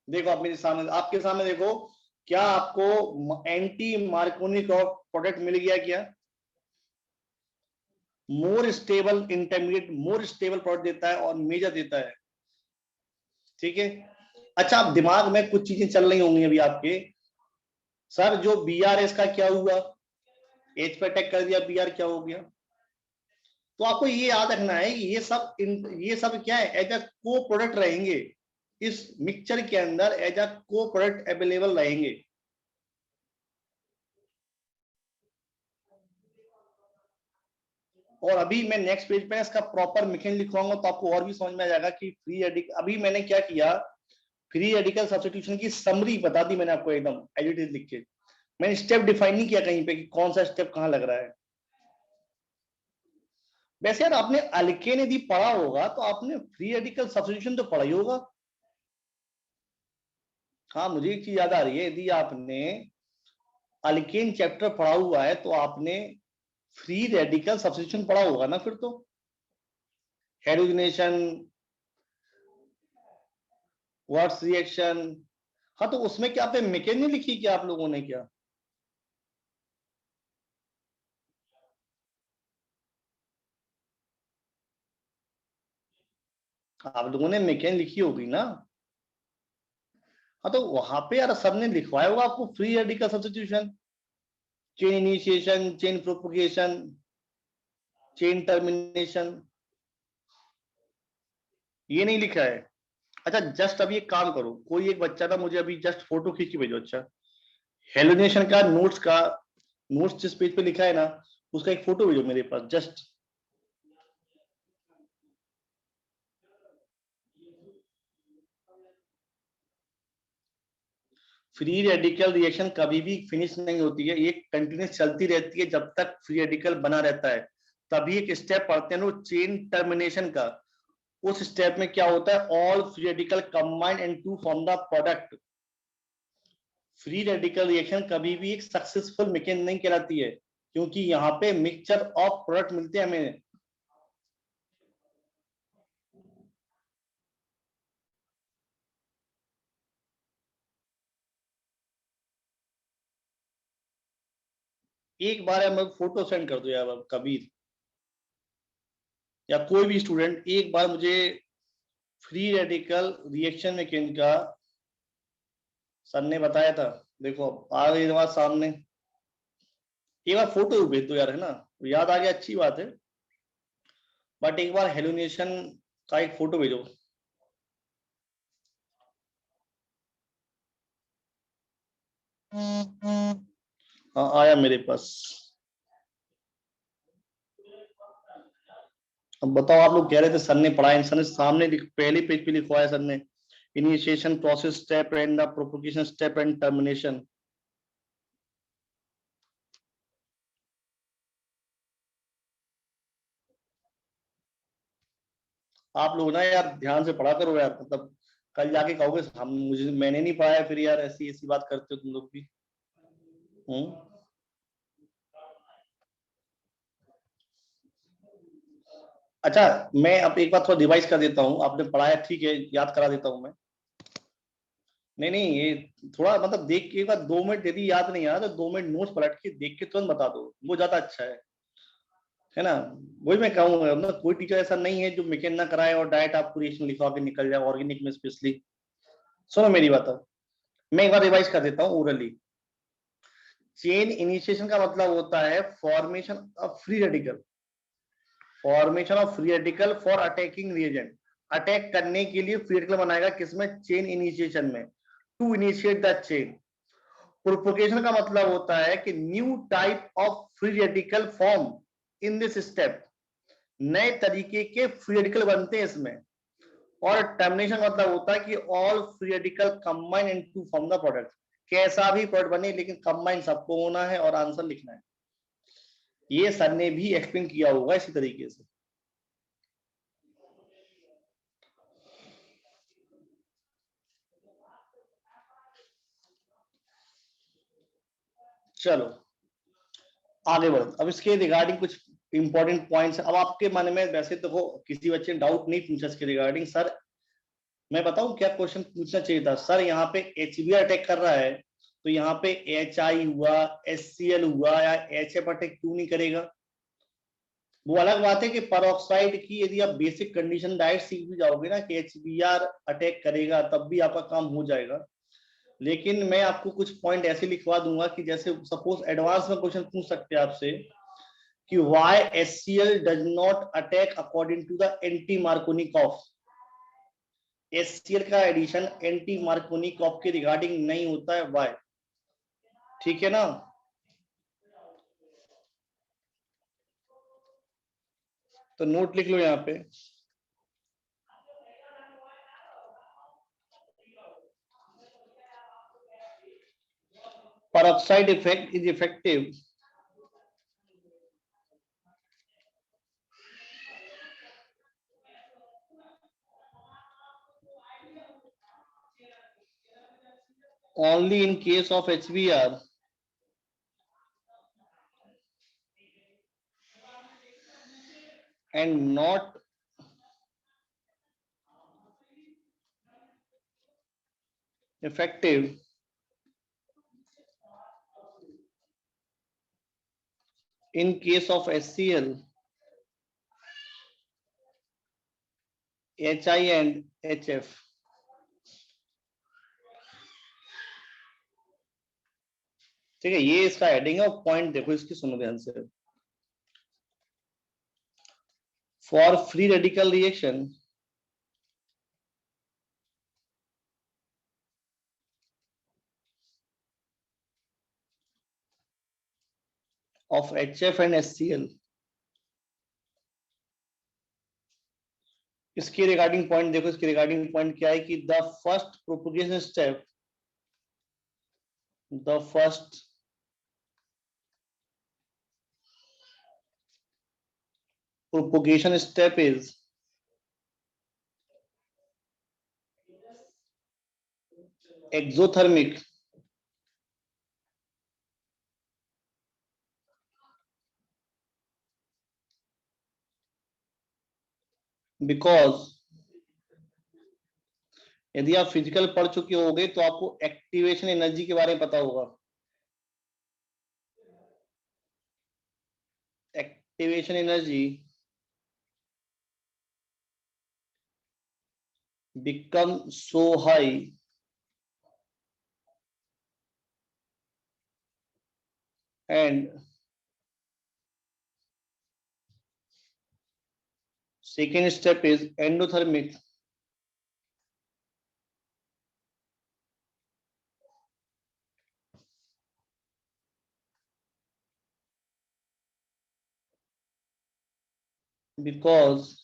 देखो आप मेरे सामने, आपके सामने देखो, क्या आपको एंटी मार्कोनी प्रोडक्ट मिल गया क्या? More stable intermediate, more stable product देता है और मेजर देता है। ठीक है। अच्छा, आप दिमाग में कुछ चीजें चल रही होंगी अभी आपके, सर जो BRS का क्या हुआ, एच पे अटैक कर दिया, BR क्या हो गया? तो आपको ये याद रखना है कि ये सब क्या है, एज अ को प्रोडक्ट रहेंगे इस मिक्सचर के अंदर, एज अ को प्रोडक्ट अवेलेबल रहेंगे। और अभी मैं नेक्स्ट पेज पे इसका प्रॉपर मैकेनिज्म लिखवाऊंगा तो आपको और भी समझ में आ जाएगा कि फ्री रेडिकल, अभी मैंने क्या किया, फ्री रेडिकल सब्स्टिट्यूशन की समरी बता दी मैंने आपको एकदम एज इट इज लिख के। मैंने स्टेप डिफाइन नहीं किया कहीं पे कि कौन सा स्टेप कहां लग रहा है। वैसे यार आपने अल्केन यदि पढ़ा होगा तो आपने फ्री रेडिकल सब्स्टिट्यूशन तो पढ़ा ही होगा। हाँ, मुझे एक चीज याद आ रही है, यदि आपने अल्केन चैप्टर पढ़ा हुआ है तो आपने फ्री रेडिकल सब्स्टिट्यूशन पढ़ा होगा ना फिर तो। Halogenation, what's reaction. हाँ, तो उसमें क्या आपने मैकेनिज्म लिखी क्या आप लोगों ने क्या? आप लोगों ने मैकेनिज्म लिखी होगी ना। हाँ, तो वहां पे यार सर ने लिखवाया होगा आपको free radical substitution, chain initiation, chain propagation, chain termination. ये नहीं लिखा है? अच्छा, जस्ट अभी एक काम करो, कोई एक बच्चा ना मुझे अभी जस्ट फोटो खींच के भेजो। अच्छा, हेलोनेशन का नोट्स का, नोट्स जिस पेज पे लिखा है ना, उसका एक फोटो भेजो मेरे पास जस्ट। फ्री रेडिकल रिएक्शन कभी भी फिनिश नहीं होती है, ये कंटिन्यूस चलती रहती है जब तक फ्री रेडिकल बना रहता है। तभी एक स्टेप पढ़ते हैं वो चेन टर्मिनेशन का। उस स्टेप में क्या होता है, all free radical combine and to form the product. Free radical reaction कभी भी एक सक्सेसफुल मैकेनिज्म नहीं कहलाती है, क्योंकि यहाँ पे मिक्सचर ऑफ प्रोडक्ट मिलते हैं हमें। एक बार हमें फोटो सेंड कर दो यार कबीर, या कोई भी स्टूडेंट एक बार मुझे फ्री रेडिकल रिएक्शन मैकेनिज्म का, सर ने बताया था, देखो आ गई तुम्हारे सामने, एक बार फोटो भेज दो यार, है ना? याद आ गया, अच्छी बात है, बट एक बार हेलुनेशन का एक फोटो भेजो। हाँ, आया मेरे पास। अब बताओ, आप लोग कह रहे थे सर ने पढ़ाया, सर ने सामने पहले पेज पे लिखवाया सर ने, initiation process step and the propagation step and termination. आप लोग ना यार ध्यान से पढ़ा करो यार, मतलब कल जाके कहोगे हम, मुझे मैंने नहीं पढ़ाया, फिर यार ऐसी ऐसी बात करते हो तुम लोग भी। हम्म। अच्छा, मैं अब एक बार थोड़ा रिवाइज कर देता हूँ, आपने पढ़ाया ठीक है, याद करा देता हूँ मैं। नहीं नहीं, ये थोड़ा मतलब देख के एक बार 2 मिनट, यदि याद नहीं आ तो 2 मिनट नोट्स पलट के देख के तुरंत बता दो, वो ज्यादा अच्छा है ना? वही मैं कहूंगा ना, कोई टीचर ऐसा नहीं है जो मैकेन ना कराए और डायरेक्ट आपको रिएक्शन लिखवा के निकल जाए, ऑर्गेनिक में स्पेशली। सुनो मेरी बात अब। मैं एक बार रिवाइज कर देता हूं ओरली। चेन इनिशिएशन का मतलब होता है formation of free radical, formation of free radical for attacking reagent. Attack करने के लिए फ्री रेडिकल बनाएगा किसमें? चेन इनिशिएशन में, to initiate the chain. Propagation का मतलब होता है कि new type of free radical form in this step, नए तरीके के फ्री रेडिकल बनते हैं इसमें। और टर्मिनेशन का मतलब होता है कि all free radical combine into form the product, कैसा भी प्रोडक्ट बने लेकिन कंबाइन सबको होना है और आंसर लिखना है। ये सर ने भी एक्सप्लेन किया होगा इसी तरीके से। चलो आगे बढ़ो। अब इसके रिगार्डिंग कुछ इंपॉर्टेंट पॉइंट्स। अब आपके मन में वैसे तो हो, किसी बच्चे ने डाउट नहीं पूछा इसके रिगार्डिंग, सर मैं बताऊं क्या क्वेश्चन पूछना चाहिए था? सर यहाँ पे एचबीआर अटैक कर रहा है, तो यहाँ पे एच आई हुआ, एचसीएल हुआ, या एच एफ अटैक क्यों नहीं करेगा? वो अलग बात है कि परऑक्साइड की यदि आप बेसिक कंडीशन डायरेक्ट सीख भी जाओगे ना कि एचबीआर अटैक करेगा, तब भी आपका काम हो जाएगा। लेकिन मैं आपको कुछ पॉइंट ऐसे लिखवा दूंगा कि जैसे सपोज एडवांस में क्वेश्चन पूछ सकते हैं आपसे कि why HCl does not attack according to the anti Markovnikov. HCl का एडिशन एंटी मार्कोनिकॉफ के रिगार्डिंग नहीं होता है, व्हाई? ठीक है ना? तो नोट लिख लो यहाँ पे। peroxide effect is effective only in case of HBr and not effective in case of HCl, HI and HF. ठीक है, ये इसका हेडिंग है। पॉइंट देखो इसकी, सुनो ध्यान से। For free radical reaction of HF and HCl, इसके रिगार्डिंग पॉइंट देखो। इसके रिगार्डिंग पॉइंट क्या है कि the first propagation step, the first propagation step is exothermic because यदि आप फिजिकल पढ़ चुके होगे तो आपको एक्टिवेशन एनर्जी के बारे में पता होगा। Activation energy become so high and second step is endothermic because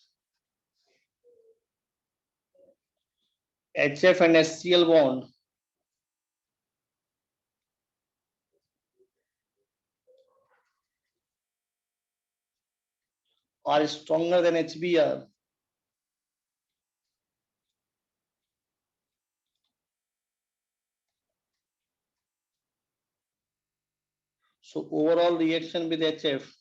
HF and HCl bond are stronger than HBr. So overall reaction with HF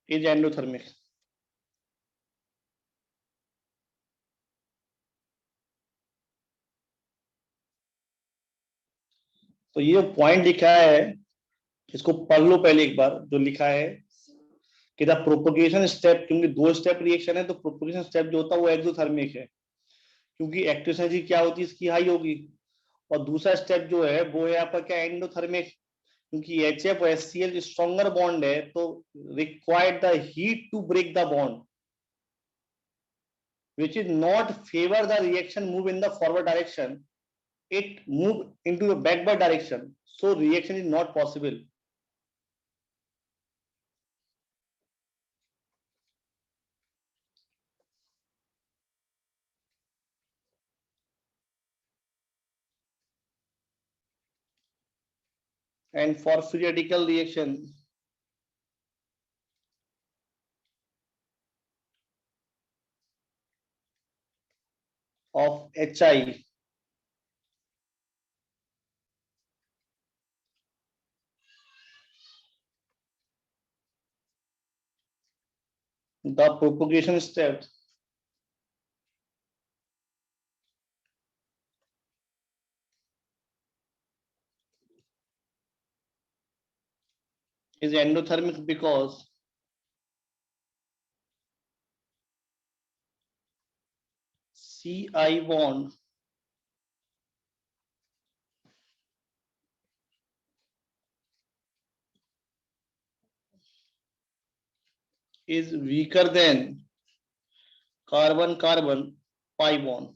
is endothermic. तो ये पॉइंट लिखा है, इसको पढ़ लो पहले एक बार। जो लिखा है कि द प्रोपोगेशन स्टेप, क्योंकि दो स्टेप रिएक्शन है तो प्रोपोगेशन स्टेप जो होता है वो एक्सोथर्मिक है, क्योंकि एक्टिव एनर्जी क्या होती है इसकी, हाई होगी। और दूसरा स्टेप जो है वो है आपका क्या, एंडोथर्मिक, क्योंकि HF और HCl स्ट्रॉन्गर बॉन्ड है तो required the heat to break the bond which is not favor the reaction move in the forward direction, it move into the backward direction, so reaction is not possible. And for free radical reaction of HI, the propagation step is endothermic because Ci bond is weaker than carbon carbon pi bond.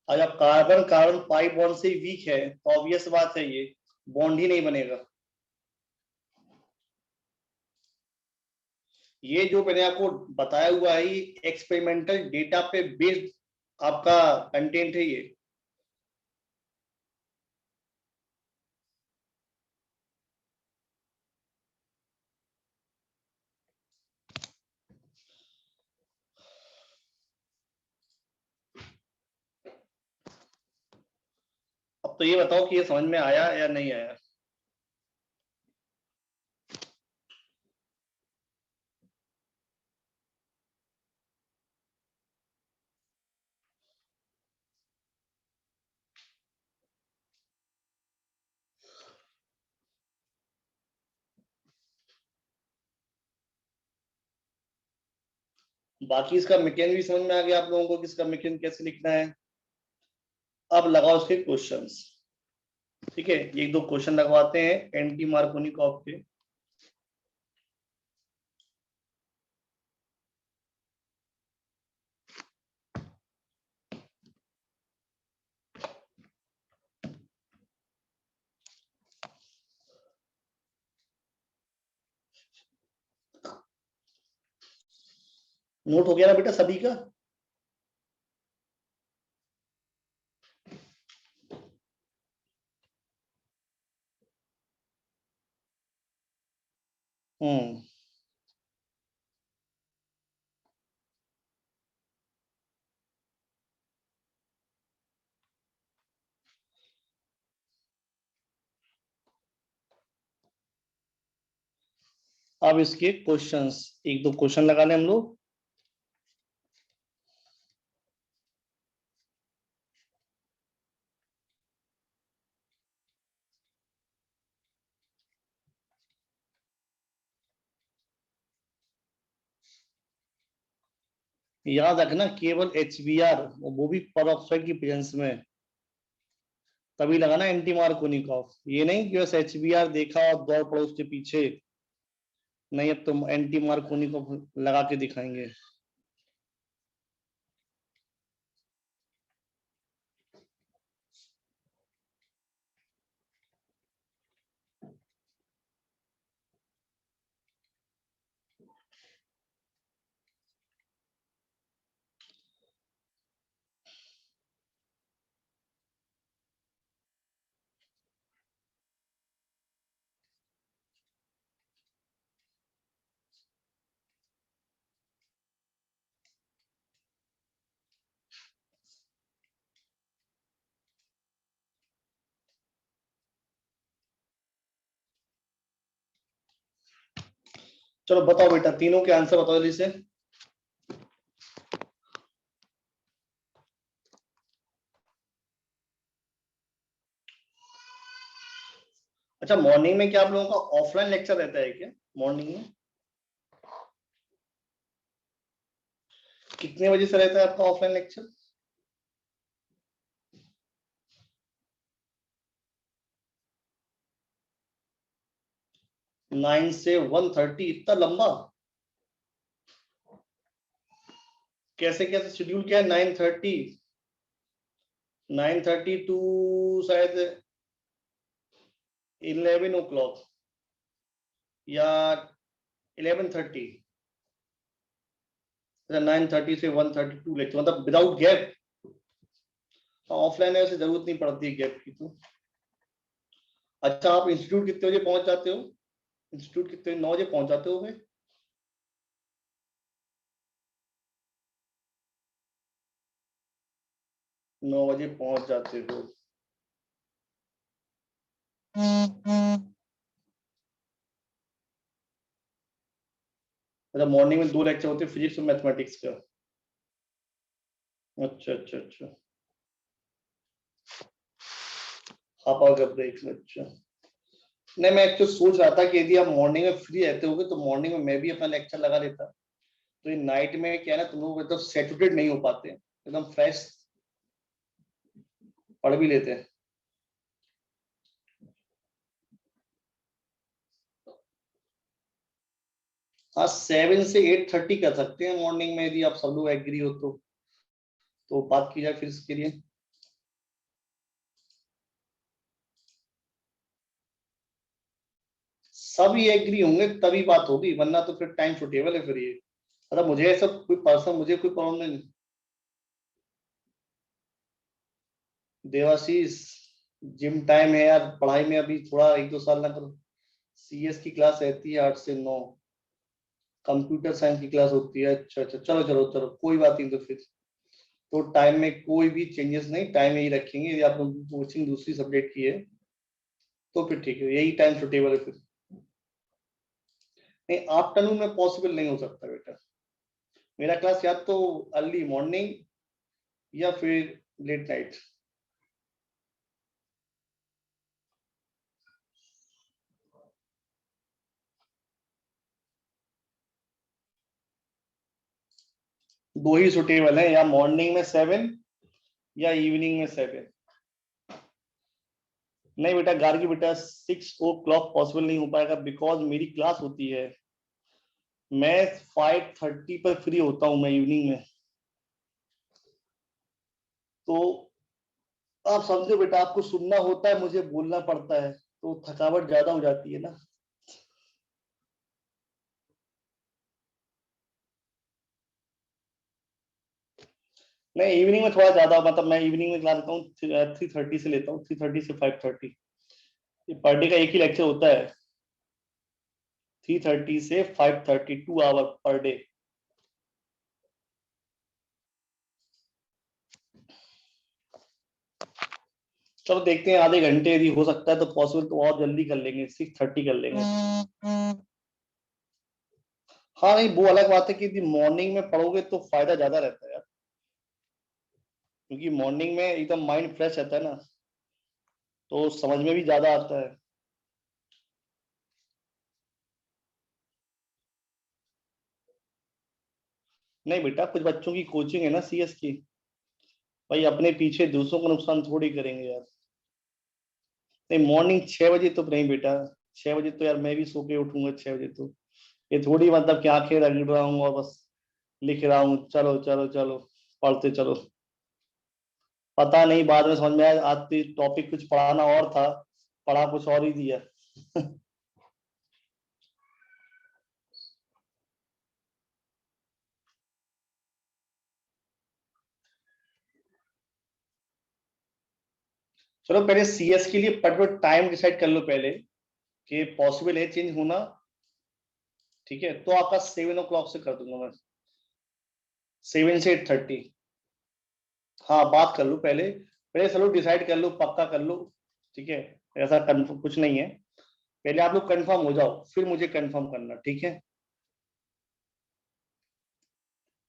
अगर carbon carbon pi bond से week है तो obvious बात है ये bond ही नहीं बनेगा। ये जो मैंने आपको बताया हुआ है ये एक्सपेरिमेंटल डेटा पे बेस्ड आपका कंटेंट है ये। अब तो ये बताओ कि ये समझ में आया या नहीं आया। बाकी इसका मैकेनिज्म भी समझ में आ गया आप लोगों को कि इसका मैकेनिज्म कैसे लिखना है। अब लगाओ उसके क्वेश्चंस। ठीक है, एक दो क्वेश्चन लगवाते हैं एंटी मार्कोनिकॉफ के। नोट हो गया ना बेटा सभी का? हम्म। अब इसके क्वेश्चंस, एक दो क्वेश्चन लगा लें हम लोग। याद रखना केवल HBr, वो भी परऑक्साइड की प्रेजेंस में, तभी लगाना एंटी मार्कोनिकॉफ। ये नहीं कि बस HBr देखा और दौड़ पड़ो उसके पीछे। नहीं, अब तुम एंटी मार्कोनिकॉफ लगा के दिखाएंगे। चलो बताओ बेटा, तीनों के आंसर बताओ जल्दी से। अच्छा, मॉर्निंग में क्या आप लोगों का ऑफलाइन लेक्चर रहता है क्या मॉर्निंग में? कितने बजे से रहता है आपका ऑफलाइन लेक्चर? नाइन से 1:30, इतना लंबा? कैसे कैसे शेड्यूल किया है? 9:30 टू शायद 11 o'clock या 11:30? 9:30 से 1:32 लेक्चर, मतलब विदाउट गैप? ऑफलाइन में वैसे जरूरत नहीं पड़ती है गैप की तो। अच्छा, आप इंस्टीट्यूट कितने बजे पहुंच जाते हो? इंस्टीट्यूट कितने, 9 बजे पहुंच जाते हो? 9 बजे पहुंच जाते हो। मतलब मॉर्निंग में 2 लेक्चर होते हैं, फिजिक्स और मैथमेटिक्स का? अच्छा अच्छा अच्छा, हाफ आवर का ब्रेक। अच्छा, नहीं मैं एक्चुअली सोच रहा था कि यदि आप मॉर्निंग में फ्री रहते होगे तो मॉर्निंग में मैं भी अपना लेक्चर लगा लेता। तो ये नाइट में क्या है ना, तुम लोग मतलब सेचुरेटेड नहीं हो पाते, एकदम फ्रेश पढ़ भी लेते हैं। हाँ, 7 से 8:30 कर सकते हैं मॉर्निंग में, यदि आप सब लोग एग्री हो तो बात की जाए फिर इसके लिए। सभी एग्री होंगे तभी बात होगी, वरना तो फिर टाइम सुटेबल है फिर ये। मतलब मुझे ऐसा कोई पर्सन, मुझे कोई प्रॉब्लम नहीं। देवाशीष, जिम टाइम है यार, पढ़ाई में अभी थोड़ा 1-2 साल ना करो। सीएस की क्लास रहती है 8 से 9, कंप्यूटर साइंस की क्लास होती है। अच्छा अच्छा, चलो चलो चलो, कोई बात नहीं। तो फिर तो टाइम में कोई भी चेंजेस नहीं, टाइम यही रखेंगे। यदि आप लोग कोचिंग दूसरी सब्जेक्ट की है तो फिर ठीक है, यही टाइम सुटेबल है फिर। नहीं, आफ्टरनून में पॉसिबल नहीं हो सकता बेटा। मेरा क्लास या तो अर्ली मॉर्निंग या फिर लेट नाइट। 2 ही सुटेबल है, या मॉर्निंग में 7 या इवनिंग में 7। नहीं बेटा गार्गी, बेटा 6 o'clock पॉसिबल नहीं हो पाएगा, बिकॉज मेरी क्लास होती है। मैं 5:30 पर फ्री होता हूँ मैं इवनिंग में। तो आप समझो बेटा, आपको सुनना होता है, मुझे बोलना पड़ता है, तो थकावट ज्यादा हो जाती है ना। नहीं, इवनिंग में थोड़ा ज्यादा, मतलब मैं इवनिंग में क्लास लेता हूँ 3:30 से लेता हूँ, 3:30 से 5:30। पर डे का एक ही लेक्चर होता है, 3:30 से 5:30, 2 आवर पर डे। चलो देखते हैं, आधे घंटे यदि हो सकता है तो पॉसिबल तो और जल्दी कर लेंगे, 6:30 कर लेंगे। हाँ नहीं, वो अलग बात है कि यदि मॉर्निंग में पढ़ोगे तो फायदा ज्यादा रहता है यार, क्योंकि मॉर्निंग में एकदम माइंड फ्रेश रहता है ना, तो समझ में भी ज्यादा आता है। नहीं बेटा, कुछ बच्चों की कोचिंग है ना सीएस की, भाई अपने पीछे दूसरों को नुकसान थोड़ी करेंगे यार। नहीं, मॉर्निंग 6 बजे तो नहीं बेटा, 6 बजे तो यार मैं भी सो के उठूंगा 6 बजे तो। ये थोड़ी मतलब कि आंखें रगड़ रहा हूँ और बस लिख रहा हूँ, चलो चलो चलो पढ़ते चलो। पता नहीं, बाद में समझ में आया आज टॉपिक कुछ पढ़ाना और था, पढ़ा कुछ और ही दिया। चलो पहले सीएस के लिए पर्टिकुलर टाइम डिसाइड कर लो पहले, कि पॉसिबल है चेंज होना। ठीक है, तो आपका 7 o'clock से कर दूंगा मैं, 7 से 8:30। हाँ, बात कर लो पहले, पहले चलो डिसाइड कर लो, पक्का कर लो। ठीक है, ऐसा कंफर्म कुछ नहीं है, पहले आप लोग कंफर्म हो जाओ फिर मुझे कंफर्म करना, ठीक है।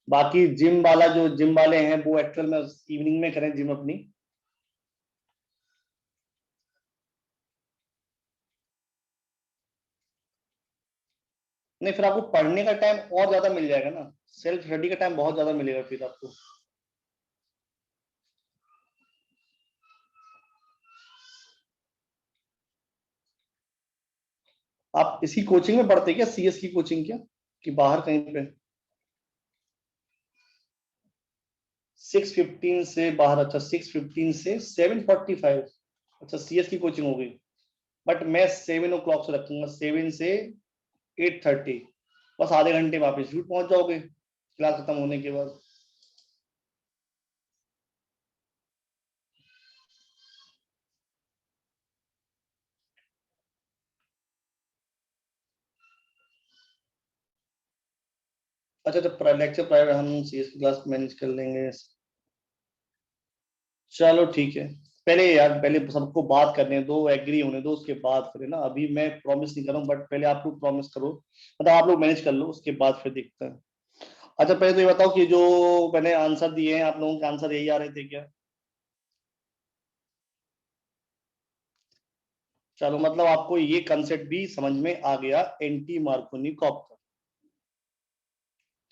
बाकी जिम वाला, जो जिम वाले हैं वो एक्चुअल में इवनिंग में करें जिम अपनी। नहीं, फिर आपको पढ़ने का टाइम और ज्यादा मिल जाएगा ना, सेल्फ स्टडी का टाइम बहुत ज्यादा मिलेगा फिर आपको। आप इसी कोचिंग में पढ़ते क्या, सीएस की कोचिंग क्या, कि बाहर कहीं पे? 6:15 से बाहर, अच्छा 6:15 से 7:45, अच्छा सीएस की कोचिंग हो गई। बट मैं 7 o'clock से रखूंगा, 7 से 8:30, बस आधे घंटे में आप इंस्टीट्यूट पहुंच जाओगे क्लास खत्म होने के बाद। अच्छा, तो लेक्चर प्राइवेट हम सीएस की क्लास मैनेज कर लेंगे। चलो ठीक है, पहले यार पहले सबको बात करने दो, एग्री होने दो, उसके बाद फिर ना, अभी मैं प्रॉमिस नहीं कर रहा हूँ, बट पहले आप लोग प्रॉमिस करो, मतलब आप लोग मैनेज कर लो, उसके बाद फिर देखते हैं। अच्छा पहले तो ये बताओ कि जो मैंने आंसर दिए हैं, आप लोगों के आंसर यही आ रहे थे क्या? चलो, मतलब आपको ये कंसेप्ट भी समझ में आ गया, एंटी मार्कोनी कॉप का।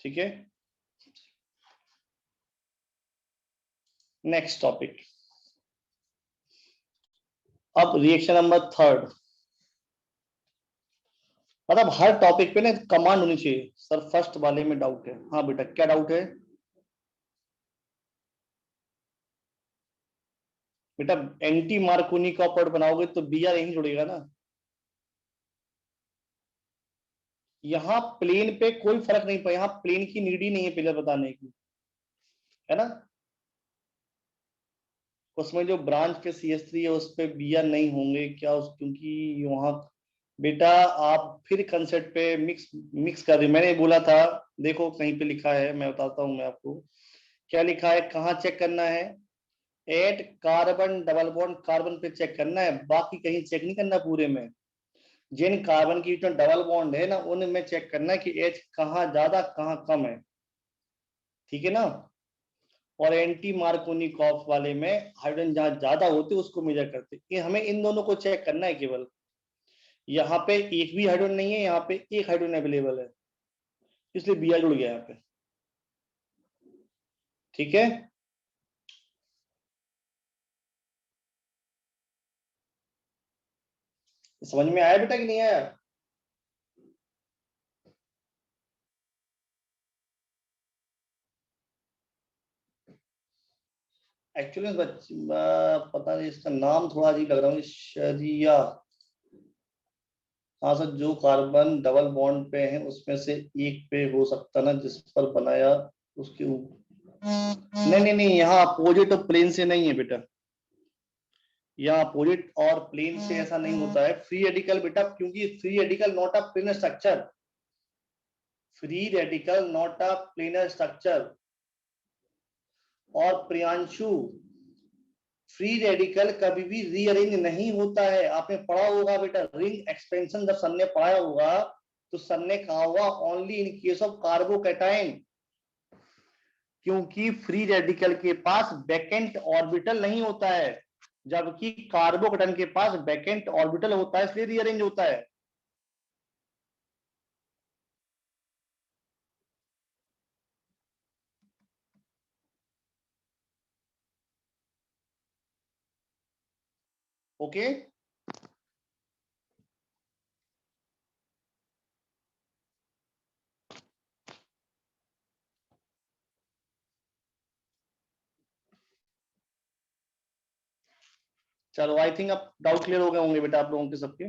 ठीक है, नेक्स्ट टॉपिक। अब रिएक्शन नंबर थर्ड। मतलब हर टॉपिक पे ना कमांड होनी चाहिए, सर फर्स्ट वाले में डाउट है, हाँ बेटा क्या डाउट है? बेटा एंटी मार्कोनी कॉपर बनाओगे तो बी आर यहीं जुड़ेगा ना। यहाँ प्लेन पे कोई फर्क नहीं पड़ा, यहाँ प्लेन की नीड ही नहीं है पहले बताने की, है ना। उसमें जो ब्रांच के CS3 है उस पे बी आर नहीं होंगे क्या, उस क्योंकि वहां बेटा आप फिर कंसेप्ट पे मिक्स मिक्स कर रहे, मैंने बोला था, देखो कहीं पे लिखा है, मैं बताता हूँ मैं आपको क्या लिखा है, कहाँ चेक करना है, at carbon double bond carbon पे चेक करना है, बाकी कहीं चेक नहीं करना पूरे में। जिन कार्बन की जो डबल बॉन्ड है ना उनमें चेक करना है कि एच कहाँ ज्यादा कहाँ कम है, ठीक है ना। और एंटी मार्कोनिकॉफ वाले में हाइड्रोजन जहां ज्यादा होते उसको मेजर करते, ये हमें इन दोनों को चेक करना है केवल। यहाँ पे एक भी हाइड्रोजन नहीं है, यहाँ पे एक हाइड्रोजन अवेलेबल है, इसलिए बी आर जुड़ गया यहाँ पे। ठीक है, समझ में आया बेटा कि नहीं आया? एक्चुअली पता नहीं, इसका नाम थोड़ा अजीब लग रहा है, शरिया। हाँ सर, जो कार्बन डबल बॉन्ड पे है उसमें से एक पे हो सकता ना जिस पर बनाया, उसके ऊपर। नहीं नहीं नहीं, यहाँ अपोजिट और प्लेन से नहीं है बेटा, यहाँ अपोजिट और प्लेन से ऐसा नहीं होता है, फ्री रेडिकल बेटा, क्योंकि free radical not a planar structure, free radical not a planar structure. और प्रियांशु, फ्री रेडिकल कभी भी रीअरेंज नहीं होता है, आपने पढ़ा होगा बेटा, रिंग एक्सपेंशन जब सर ने पढ़ाया होगा तो सर ने कहा होगा only in case of carbocation, क्योंकि फ्री रेडिकल के पास बैकेंट ऑर्बिटल नहीं होता है, जबकि कार्बोकैटायन के पास बैकेंट ऑर्बिटल होता है, इसलिए रीअरेंज होता है। ओके, चलो आई थिंक अब डाउट क्लियर हो गए होंगे बेटा आप लोगों के सबके।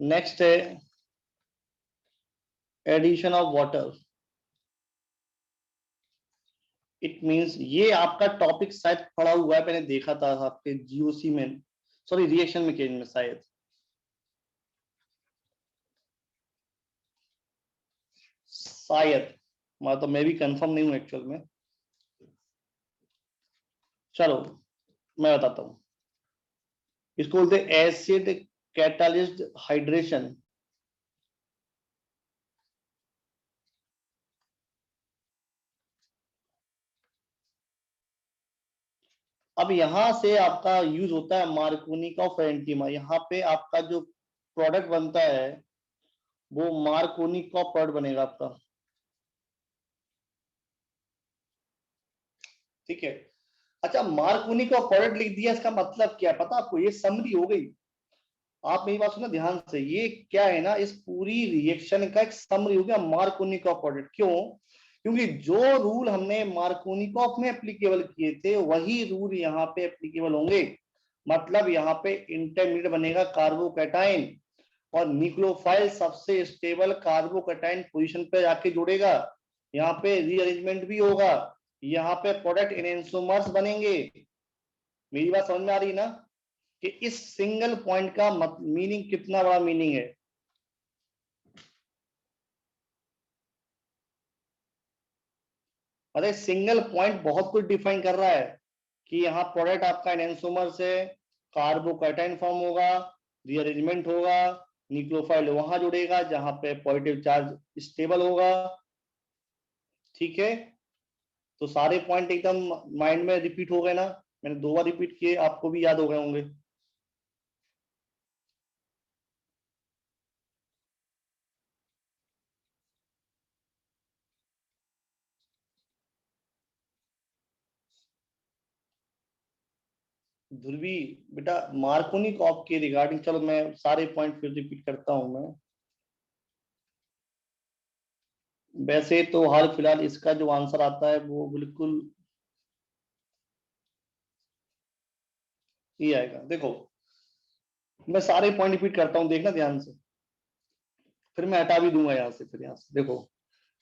नेक्स्ट है addition of water. It means ये आपका टॉपिक शायद पढ़ा हुआ है, मैंने देखा था आपके जीओसी में, सॉरी रिएक्शन मैकेनिज्म में शायद, शायद, मतलब मैं भी कंफर्म नहीं हूं एक्चुअल में। चलो मैं बताता हूँ, इसको बोलते हैं एसिड कैटालिस्ट हाइड्रेशन। अब यहां से आपका यूज होता है मार्कोनी का फेरेंटीमा। यहाँ पे आपका जो प्रोडक्ट बनता है वो मार्कोनी का प्रोडक्ट बनेगा आपका। ठीक है। अच्छा, मार्कोनी का प्रोडक्ट लिख दिया, इसका मतलब क्या है पता आपको? ये समरी हो गई। आप मेरी बात सुनो ध्यान से, ये क्या है ना, इस पूरी रिएक्शन का एक समरी हो गया मार्कोनिकॉफ प्रोडक्ट। क्यों? क्योंकि जो रूल हमने मार्कोनिकॉफ में एप्लीकेबल किए थे वही रूल यहाँ पे एप्लीकेबल होंगे। मतलब यहाँ पे इंटरमीडिएट बनेगा कार्बोकैटाइन, और न्यूक्लियोफाइल सबसे स्टेबल कार्बोकैटाइन पोजीशन पे जाके जुड़ेगा। यहाँ पे रीअरेंजमेंट भी होगा, यहाँ पे प्रोडक्ट एनेंसोमर्स बनेंगे। मेरी बात समझ में आ रही है ना, कि इस सिंगल पॉइंट का मीनिंग कितना बड़ा मीनिंग है। मतलब सिंगल पॉइंट बहुत कुछ डिफाइन कर रहा है कि यहाँ प्रोडक्ट आपका एनेंसोमर से कार्बोकैटाइन फॉर्म होगा, रीअरेंजमेंट होगा, न्यूक्लियोफाइल वहां जुड़ेगा जहां पे पॉजिटिव चार्ज स्टेबल होगा। ठीक है, तो सारे पॉइंट एकदम माइंड में रिपीट हो गए ना? मैंने 2 बार रिपीट किए, आपको भी याद हो गए होंगे। ध्रुवी बेटा, मार्कोनिक ऑफ के रिगार्डिंग, चलो मैं सारे पॉइंट फिर रिपीट करता हूं मैं। वैसे तो हाल फिलहाल इसका जो आंसर आता है वो बिल्कुल ये आएगा। देखो, मैं सारे पॉइंट रिपीट करता हूं, देखना ध्यान से, फिर मैं हटा भी दूंगा यहाँ से। फिर यहाँ से देखो,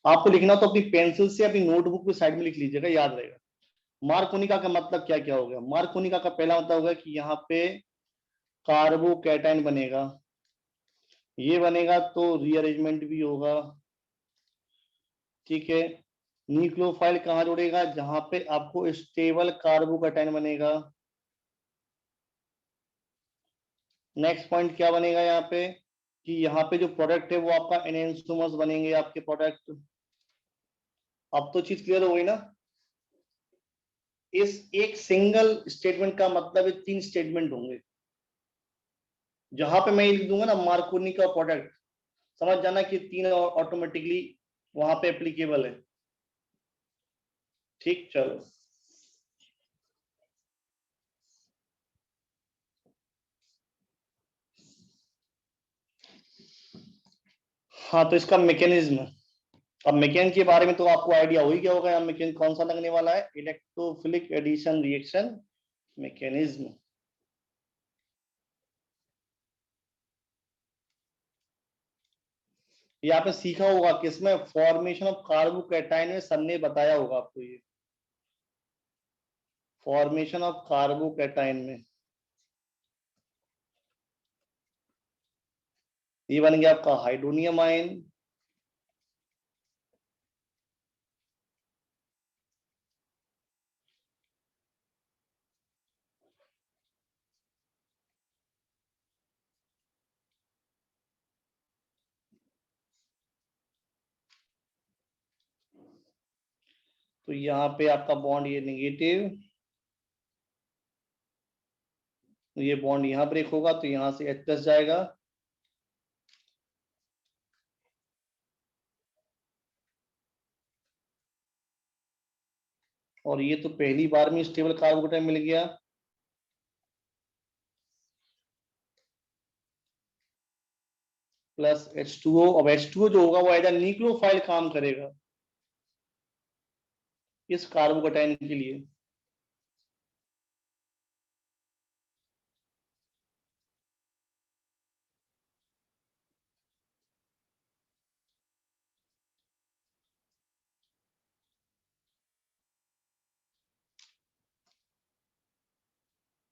आपको लिखना तो अपनी पेंसिल से अपनी नोटबुक पे साइड में लिख लीजिएगा, याद रहेगा। मार्कोनिका का मतलब क्या क्या हो गया? मार्कोनिका का पहला मतलब होगा कि यहाँ पे कार्बोकैटाइन बनेगा, ये बनेगा तो रीअरेंजमेंट भी होगा। ठीक है, न्यूक्लियोफाइल कहाँ जुड़ेगा? जहां पे आपको स्टेबल कार्बोकैटाइन बनेगा। नेक्स्ट पॉइंट क्या बनेगा यहाँ पे, कि यहाँ पे जो प्रोडक्ट है वो आपका एनेंसोमर्स बनेंगे आपके प्रोडक्ट। अब तो चीज क्लियर हो गई ना? इस एक सिंगल स्टेटमेंट का मतलब है 3 स्टेटमेंट होंगे। जहां पे मैं ये लिख दूंगा ना मार्कोनी का प्रोडक्ट, समझ जाना कि 3 ऑटोमेटिकली वहां पे एप्लीकेबल है। ठीक, चलो। हाँ, तो इसका मैकेनिज्म, अब मैकेन के बारे में तो आपको आइडिया हो ही गया होगा। यहाँ मैकेन कौन सा लगने वाला है? Electrophilic addition reaction mechanism. ये आपने सीखा होगा कि इसमें फॉर्मेशन ऑफ कार्बोकैटाइन में सर ने बताया होगा आपको, ये फॉर्मेशन ऑफ कार्बोकैटाइन में ये बन गया आपका हाइड्रोनियम आयन। तो यहाँ पे आपका बॉन्ड ये नेगेटिव, ये बॉन्ड यहाँ ब्रेक होगा तो यहाँ से H+ जाएगा। और ये तो पहली बार में स्टेबल कार्बोकैटाइन मिल गया। Plus H2O। अब H2O जो होगा वो एज ए न्यूक्लियोफाइल काम करेगा इस कार्बोकैटाइन के लिए।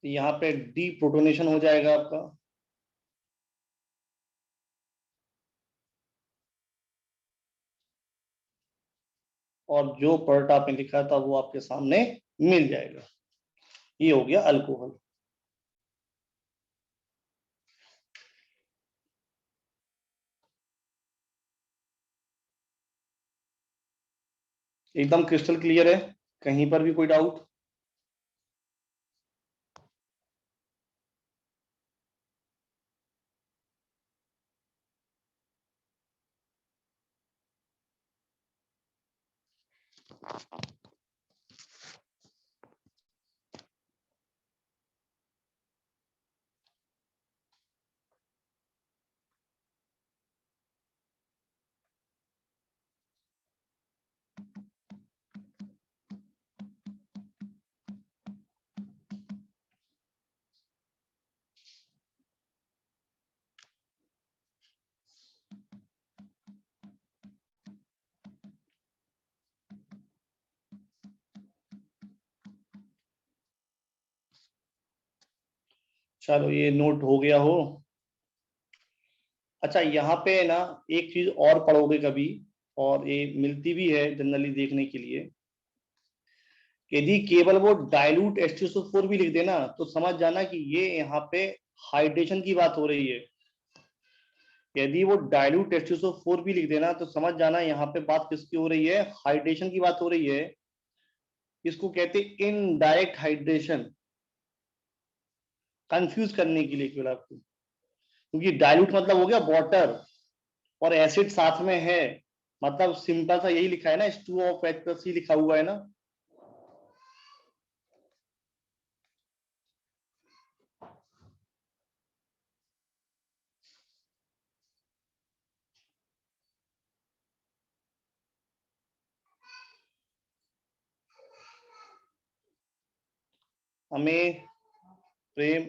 तो यहाँ पे डी प्रोटोनेशन हो जाएगा आपका। और जो प्रोडक्ट आपने लिखा था वो आपके सामने मिल जाएगा। ये हो गया अल्कोहल। एकदम क्रिस्टल क्लियर है? कहीं पर भी कोई डाउट? चलो ये नोट हो गया हो। अच्छा यहाँ पे ना एक चीज और पढ़ोगे कभी, और ये मिलती भी है जनरली देखने के लिए, यदि केवल वो डाइल्यूट H2SO4 भी लिख देना तो समझ जाना कि ये यहाँ पे हाइड्रेशन की बात हो रही है। यदि वो डाइल्यूट H2SO4 भी लिख देना तो समझ जाना यहाँ पे बात किसकी हो रही है, हाइड्रेशन की बात हो रही है। इसको कहते हैं इनडायरेक्ट हाइड्रेशन, कंफ्यूज करने के लिए केवल आपको, क्योंकि डाइल्यूट मतलब हो गया वाटर और एसिड साथ में है, मतलब सिंपल सा यही लिखा है ना, H2O लिखा हुआ है ना। हमें प्रेम,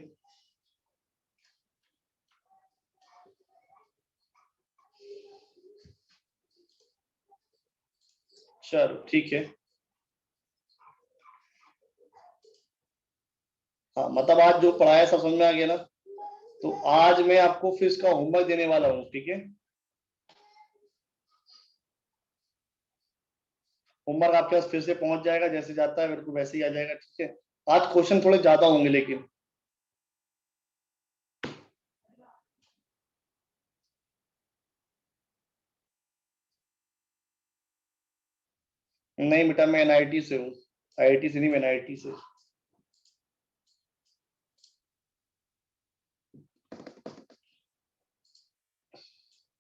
चलो ठीक है। हाँ मतलब आज जो पढ़ाया सब समझ में आ गया ना, तो आज मैं आपको फिर इसका होमवर्क देने वाला हूँ, ठीक है। होमवर्क आपके पास फिर से पहुंच जाएगा, जैसे जाता है मेरे को वैसे ही आ जाएगा, ठीक है। आज क्वेश्चन थोड़े ज्यादा होंगे लेकिन। नहीं बेटा मैं एनआईटी से हूँ, आईआईटी से नहीं, मैं एनआईटी से।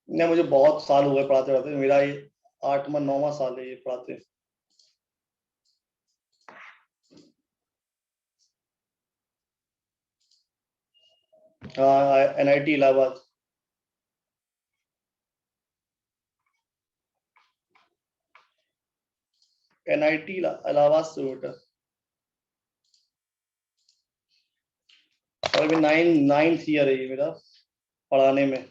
नहीं मुझे बहुत साल हो गए पढ़ाते पढ़ाते, मेरा ये 8वां 9वां साल है ये पढ़ाते। हाँ एनआईटी इलाहाबाद। एनआईटी इलाहाबाद से हूँ बेटा। और अभी नाइन्थ ईयर है ये मेरा पढ़ाने में।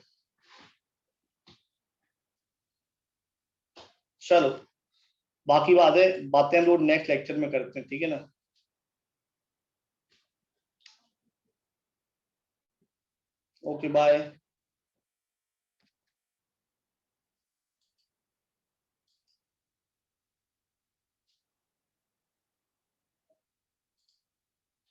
चलो बाकी बातें हम लोग नेक्स्ट लेक्चर में करते हैं, ठीक है ना। Okay bye.